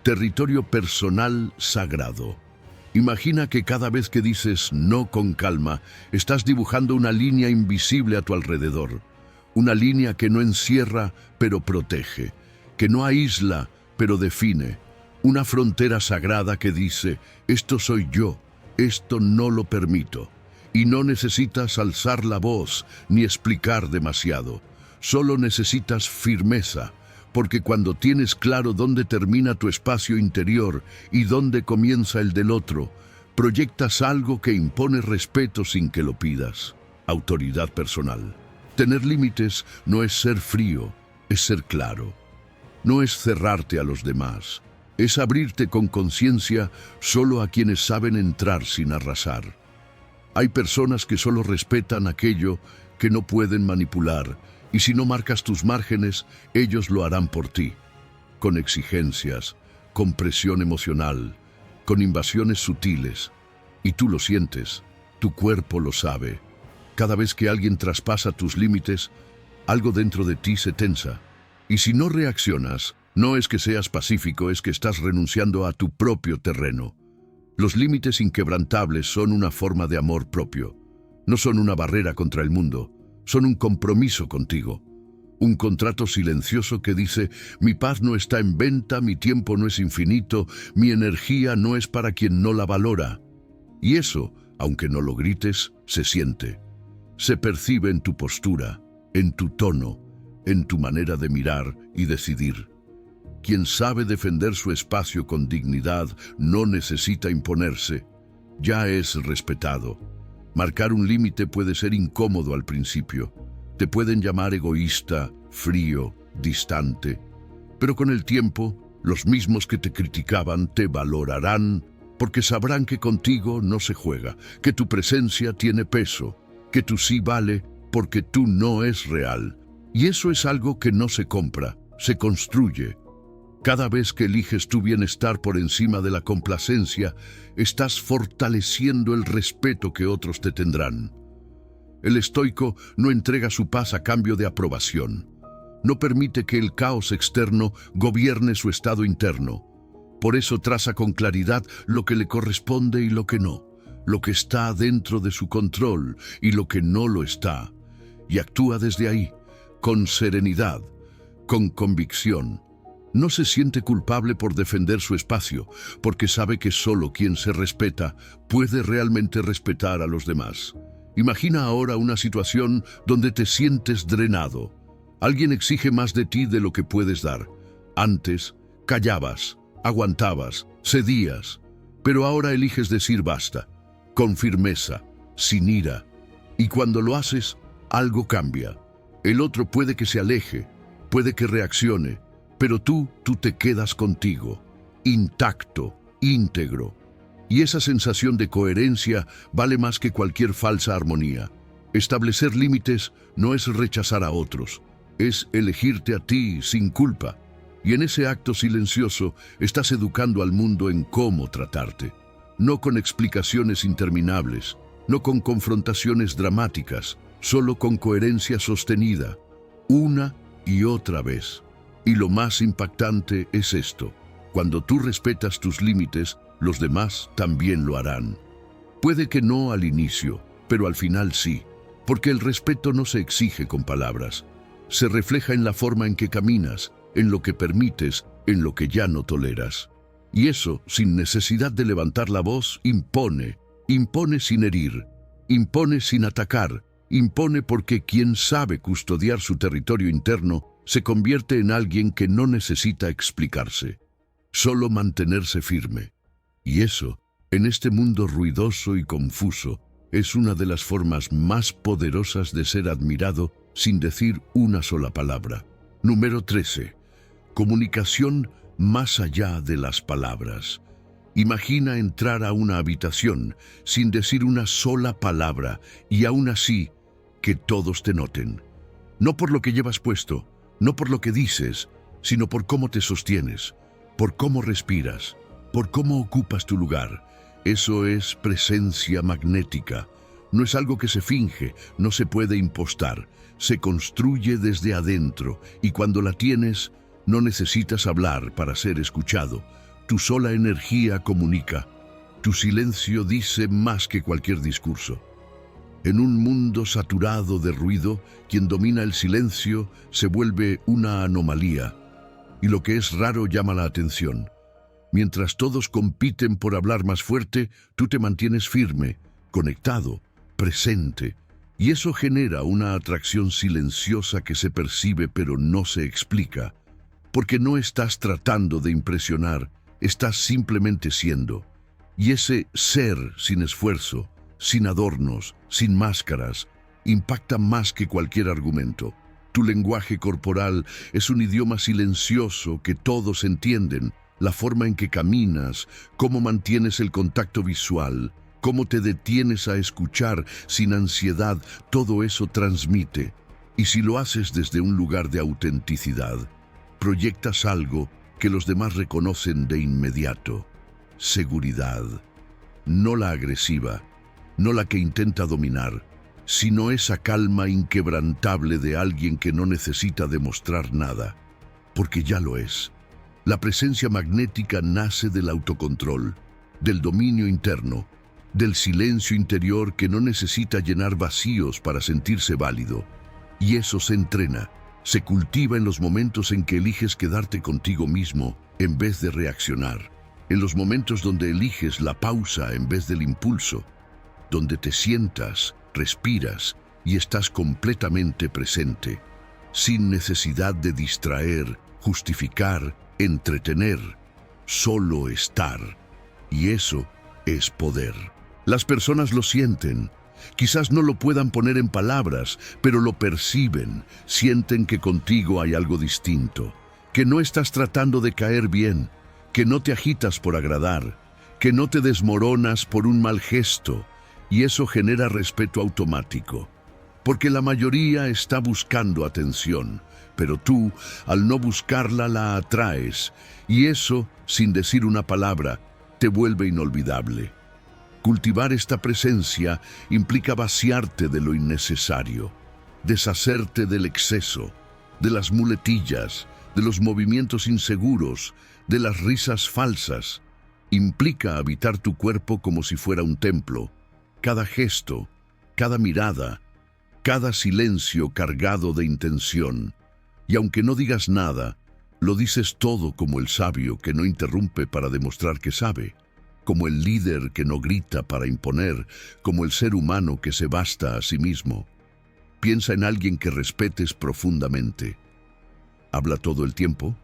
Territorio personal sagrado. Imagina que cada vez que dices no con calma, estás dibujando una línea invisible a tu alrededor. Una línea que no encierra, pero protege, que no aísla, pero define. Una frontera sagrada que dice, esto soy yo, esto no lo permito. Y no necesitas alzar la voz ni explicar demasiado. Solo necesitas firmeza, porque cuando tienes claro dónde termina tu espacio interior y dónde comienza el del otro, proyectas algo que impone respeto sin que lo pidas. Autoridad personal. Tener límites no es ser frío, es ser claro. No es cerrarte a los demás, es abrirte con conciencia solo a quienes saben entrar sin arrasar. Hay personas que solo respetan aquello que no pueden manipular, y si no marcas tus márgenes, ellos lo harán por ti. Con exigencias, con presión emocional, con invasiones sutiles. Y tú lo sientes, tu cuerpo lo sabe. Cada vez que alguien traspasa tus límites, algo dentro de ti se tensa. Y si no reaccionas, no es que seas pacífico, es que estás renunciando a tu propio terreno. Los límites inquebrantables son una forma de amor propio. No son una barrera contra el mundo, son un compromiso contigo. Un contrato silencioso que dice, mi paz no está en venta, mi tiempo no es infinito, mi energía no es para quien no la valora. Y eso, aunque no lo grites, se siente. Se percibe en tu postura, en tu tono, en tu manera de mirar y decidir. Quien sabe defender su espacio con dignidad no necesita imponerse, ya es respetado. Marcar un límite puede ser incómodo al principio. Te pueden llamar egoísta, frío, distante. Pero con el tiempo, los mismos que te criticaban te valorarán porque sabrán que contigo no se juega, que tu presencia tiene peso, que tu sí vale porque tú no es real. Y eso es algo que no se compra, se construye. Cada vez que eliges tu bienestar por encima de la complacencia, estás fortaleciendo el respeto que otros te tendrán. El estoico no entrega su paz a cambio de aprobación. No permite que el caos externo gobierne su estado interno. Por eso traza con claridad lo que le corresponde y lo que no, lo que está dentro de su control y lo que no lo está. Y actúa desde ahí, con serenidad, con convicción. No se siente culpable por defender su espacio, porque sabe que solo quien se respeta puede realmente respetar a los demás. Imagina ahora una situación donde te sientes drenado. Alguien exige más de ti de lo que puedes dar. Antes, callabas, aguantabas, cedías, pero ahora eliges decir basta, con firmeza, sin ira. Y cuando lo haces, algo cambia. El otro puede que se aleje, puede que reaccione, pero tú te quedas contigo, intacto, íntegro. Y esa sensación de coherencia vale más que cualquier falsa armonía. Establecer límites no es rechazar a otros, es elegirte a ti sin culpa. Y en ese acto silencioso estás educando al mundo en cómo tratarte. No con explicaciones interminables, no con confrontaciones dramáticas, solo con coherencia sostenida, una y otra vez. Y lo más impactante es esto: cuando tú respetas tus límites, los demás también lo harán. Puede que no al inicio, pero al final sí, porque el respeto no se exige con palabras. Se refleja en la forma en que caminas, en lo que permites, en lo que ya no toleras. Y eso, sin necesidad de levantar la voz, impone sin herir, impone sin atacar, impone porque quien sabe custodiar su territorio interno se convierte en alguien que no necesita explicarse, solo mantenerse firme. Y eso, en este mundo ruidoso y confuso, es una de las formas más poderosas de ser admirado sin decir una sola palabra. Número 13. Comunicación más allá de las palabras. Imagina entrar a una habitación sin decir una sola palabra y aún así que todos te noten. No por lo que llevas puesto, no por lo que dices, sino por cómo te sostienes, por cómo respiras, por cómo ocupas tu lugar. Eso es presencia magnética. No es algo que se finge, no se puede impostar. Se construye desde adentro y cuando la tienes, no necesitas hablar para ser escuchado. Tu sola energía comunica. Tu silencio dice más que cualquier discurso. En un mundo saturado de ruido, quien domina el silencio se vuelve una anomalía. Y lo que es raro llama la atención. Mientras todos compiten por hablar más fuerte, tú te mantienes firme, conectado, presente. Y eso genera una atracción silenciosa que se percibe pero no se explica. Porque no estás tratando de impresionar, estás simplemente siendo. Y ese ser sin esfuerzo, sin adornos, sin máscaras, impacta más que cualquier argumento. Tu lenguaje corporal es un idioma silencioso que todos entienden. La forma en que caminas, cómo mantienes el contacto visual, cómo te detienes a escuchar sin ansiedad, todo eso transmite. Y si lo haces desde un lugar de autenticidad, proyectas algo que los demás reconocen de inmediato. Seguridad. No la agresiva, no la que intenta dominar, sino esa calma inquebrantable de alguien que no necesita demostrar nada, porque ya lo es. La presencia magnética nace del autocontrol, del dominio interno, del silencio interior que no necesita llenar vacíos para sentirse válido. Y eso se entrena, se cultiva en los momentos en que eliges quedarte contigo mismo en vez de reaccionar, en los momentos donde eliges la pausa en vez del impulso, donde te sientas, respiras y estás completamente presente, sin necesidad de distraer, justificar, entretener, solo estar. Y eso es poder. Las personas lo sienten. Quizás no lo puedan poner en palabras, pero lo perciben. Sienten que contigo hay algo distinto, que no estás tratando de caer bien, que no te agitas por agradar, que no te desmoronas por un mal gesto, y eso genera respeto automático. Porque la mayoría está buscando atención, pero tú, al no buscarla, la atraes, y eso, sin decir una palabra, te vuelve inolvidable. Cultivar esta presencia implica vaciarte de lo innecesario, deshacerte del exceso, de las muletillas, de los movimientos inseguros, de las risas falsas. Implica habitar tu cuerpo como si fuera un templo, cada gesto, cada mirada, cada silencio cargado de intención. Y aunque no digas nada, lo dices todo como el sabio que no interrumpe para demostrar que sabe, como el líder que no grita para imponer, como el ser humano que se basta a sí mismo. Piensa en alguien que respetes profundamente. ¿Habla todo el tiempo?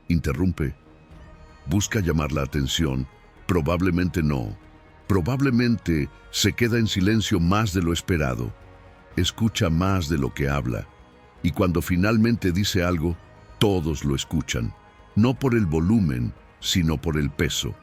¿Interrumpe? ¿Busca llamar la atención? Probablemente no. Probablemente se queda en silencio más de lo esperado. Escucha más de lo que habla. Y cuando finalmente dice algo, todos lo escuchan. No por el volumen, sino por el peso.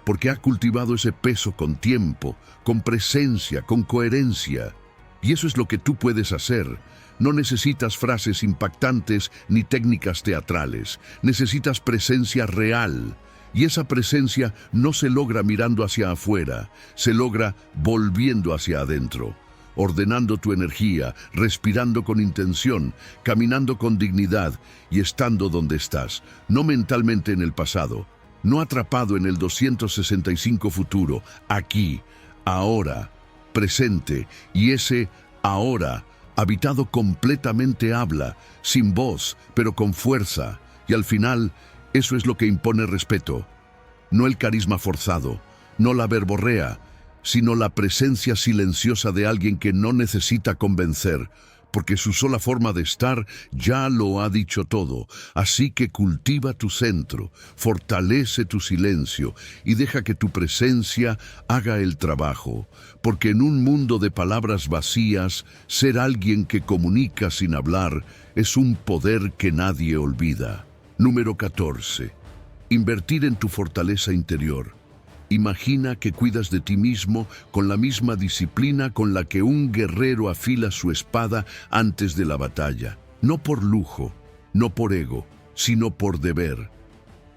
Porque ha cultivado ese peso con tiempo, con presencia, con coherencia. Y eso es lo que tú puedes hacer. No necesitas frases impactantes ni técnicas teatrales. Necesitas presencia real. Y esa presencia no se logra mirando hacia afuera, se logra volviendo hacia adentro, ordenando tu energía, respirando con intención, caminando con dignidad y estando donde estás, no mentalmente en el pasado, no atrapado en el 265 futuro, aquí, ahora, presente, y ese ahora, habitado completamente habla, sin voz, pero con fuerza, y al final, eso es lo que impone respeto. No el carisma forzado, no la verborrea, sino la presencia silenciosa de alguien que no necesita convencer, porque su sola forma de estar ya lo ha dicho todo. Así que cultiva tu centro, fortalece tu silencio y deja que tu presencia haga el trabajo, porque en un mundo de palabras vacías, ser alguien que comunica sin hablar es un poder que nadie olvida. Número 14. Invertir en tu fortaleza interior. Imagina que cuidas de ti mismo con la misma disciplina con la que un guerrero afila su espada antes de la batalla. No por lujo, no por ego, sino por deber.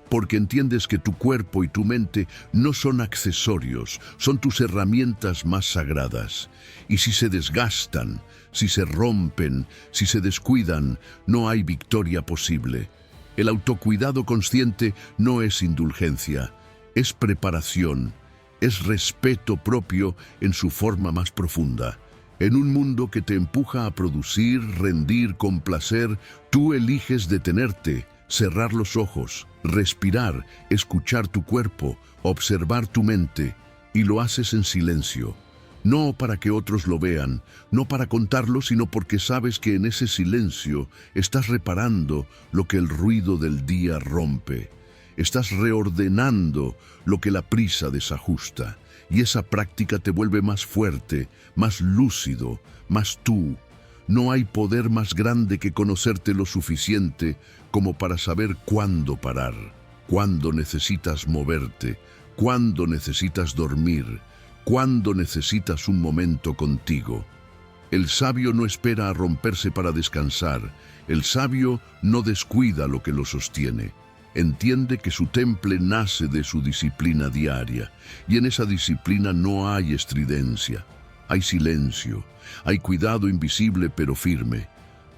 Porque entiendes que tu cuerpo y tu mente no son accesorios, son tus herramientas más sagradas. Y si se desgastan, si se rompen, si se descuidan, no hay victoria posible. El autocuidado consciente no es indulgencia, es preparación, es respeto propio en su forma más profunda. En un mundo que te empuja a producir, rendir, complacer, tú eliges detenerte, cerrar los ojos, respirar, escuchar tu cuerpo, observar tu mente, y lo haces en silencio. No para que otros lo vean, no para contarlo, sino porque sabes que en ese silencio estás reparando lo que el ruido del día rompe. Estás reordenando lo que la prisa desajusta, y esa práctica te vuelve más fuerte, más lúcido, más tú. No hay poder más grande que conocerte lo suficiente como para saber cuándo parar, cuándo necesitas moverte, cuándo necesitas dormir, cuándo necesitas un momento contigo. El sabio no espera a romperse para descansar, el sabio no descuida lo que lo sostiene. Entiende que su temple nace de su disciplina diaria, y en esa disciplina no hay estridencia, hay silencio, hay cuidado invisible pero firme.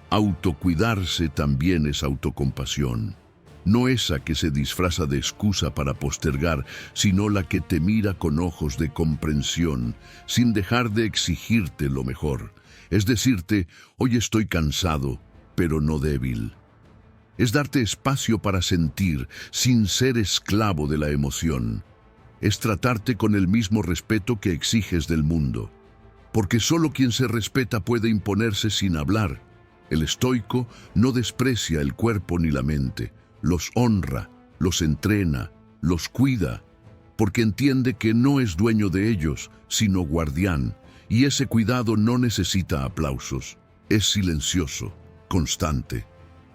Autocuidarse también es autocompasión, no esa que se disfraza de excusa para postergar, sino la que te mira con ojos de comprensión, sin dejar de exigirte lo mejor. Es decirte, hoy estoy cansado, pero no débil. Es darte espacio para sentir, sin ser esclavo de la emoción. Es tratarte con el mismo respeto que exiges del mundo. Porque solo quien se respeta puede imponerse sin hablar. El estoico no desprecia el cuerpo ni la mente, los honra, los entrena, los cuida, porque entiende que no es dueño de ellos, sino guardián, y ese cuidado no necesita aplausos, es silencioso, constante.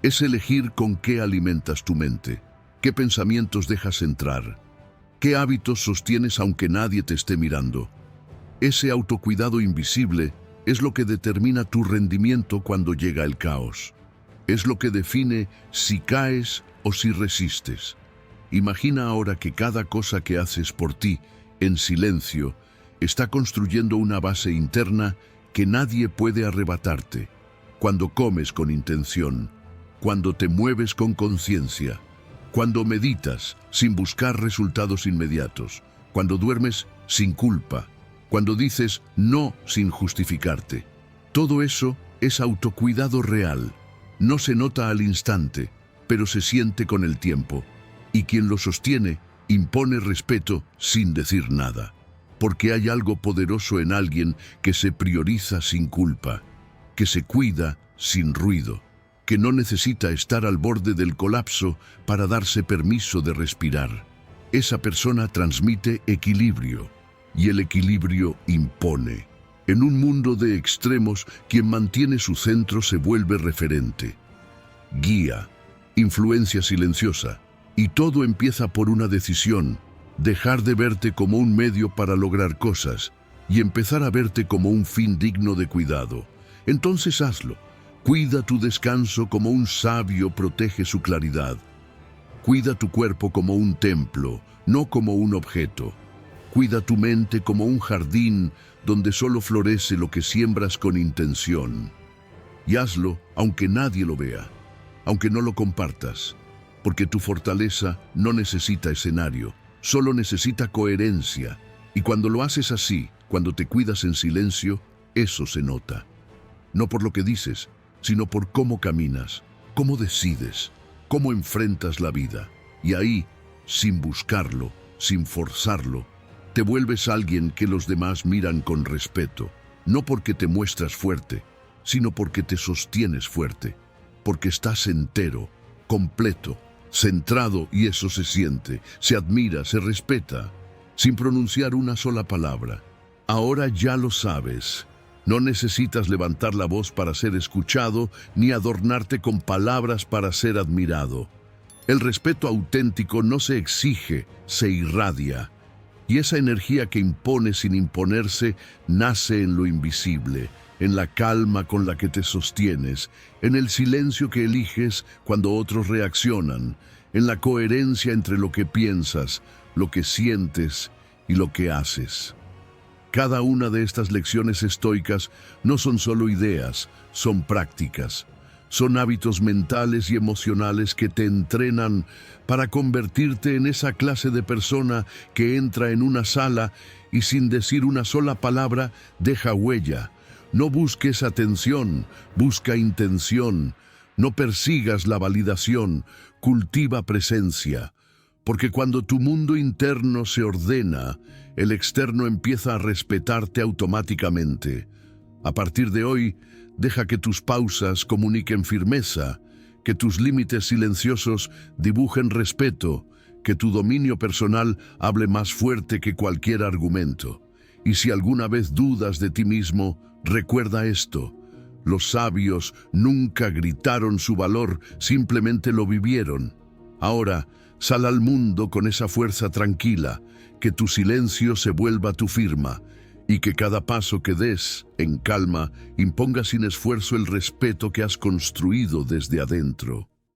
Es elegir con qué alimentas tu mente, qué pensamientos dejas entrar, qué hábitos sostienes aunque nadie te esté mirando. Ese autocuidado invisible es lo que determina tu rendimiento cuando llega el caos. Es lo que define si caes o si resistes. Imagina ahora que cada cosa que haces por ti, en silencio, está construyendo una base interna que nadie puede arrebatarte. Cuando comes con intención, cuando te mueves con conciencia, cuando meditas sin buscar resultados inmediatos, cuando duermes sin culpa, cuando dices no sin justificarte. Todo eso es autocuidado real. No se nota al instante, pero se siente con el tiempo. Y quien lo sostiene impone respeto sin decir nada. Porque hay algo poderoso en alguien que se prioriza sin culpa, que se cuida sin ruido, que no necesita estar al borde del colapso para darse permiso de respirar. Esa persona transmite equilibrio, y el equilibrio impone. En un mundo de extremos, quien mantiene su centro se vuelve referente, guía, influencia silenciosa, y todo empieza por una decisión: dejar de verte como un medio para lograr cosas y empezar a verte como un fin digno de cuidado. Entonces hazlo. Cuida tu descanso como un sabio protege su claridad. Cuida tu cuerpo como un templo, no como un objeto. Cuida tu mente como un jardín donde solo florece lo que siembras con intención. Y hazlo aunque nadie lo vea, aunque no lo compartas, porque tu fortaleza no necesita escenario, solo necesita coherencia. Y cuando lo haces así, cuando te cuidas en silencio, eso se nota. No por lo que dices, sino por cómo caminas, cómo decides, cómo enfrentas la vida. Y ahí, sin buscarlo, sin forzarlo, te vuelves alguien que los demás miran con respeto, no porque te muestras fuerte, sino porque te sostienes fuerte, porque estás entero, completo, centrado, y eso se siente, se admira, se respeta, sin pronunciar una sola palabra. Ahora ya lo sabes. No necesitas levantar la voz para ser escuchado, ni adornarte con palabras para ser admirado. El respeto auténtico no se exige, se irradia. Y esa energía que impone sin imponerse nace en lo invisible, en la calma con la que te sostienes, en el silencio que eliges cuando otros reaccionan, en la coherencia entre lo que piensas, lo que sientes y lo que haces. Cada una de estas lecciones estoicas no son solo ideas, son prácticas. Son hábitos mentales y emocionales que te entrenan para convertirte en esa clase de persona que entra en una sala y sin decir una sola palabra deja huella. No busques atención, busca intención. No persigas la validación, cultiva presencia. Porque cuando tu mundo interno se ordena, el externo empieza a respetarte automáticamente. A partir de hoy, deja que tus pausas comuniquen firmeza, que tus límites silenciosos dibujen respeto, que tu dominio personal hable más fuerte que cualquier argumento. Y si alguna vez dudas de ti mismo, recuerda esto: los sabios nunca gritaron su valor, simplemente lo vivieron. Ahora, sal al mundo con esa fuerza tranquila, que tu silencio se vuelva tu firma, y que cada paso que des, en calma, imponga sin esfuerzo el respeto que has construido desde adentro.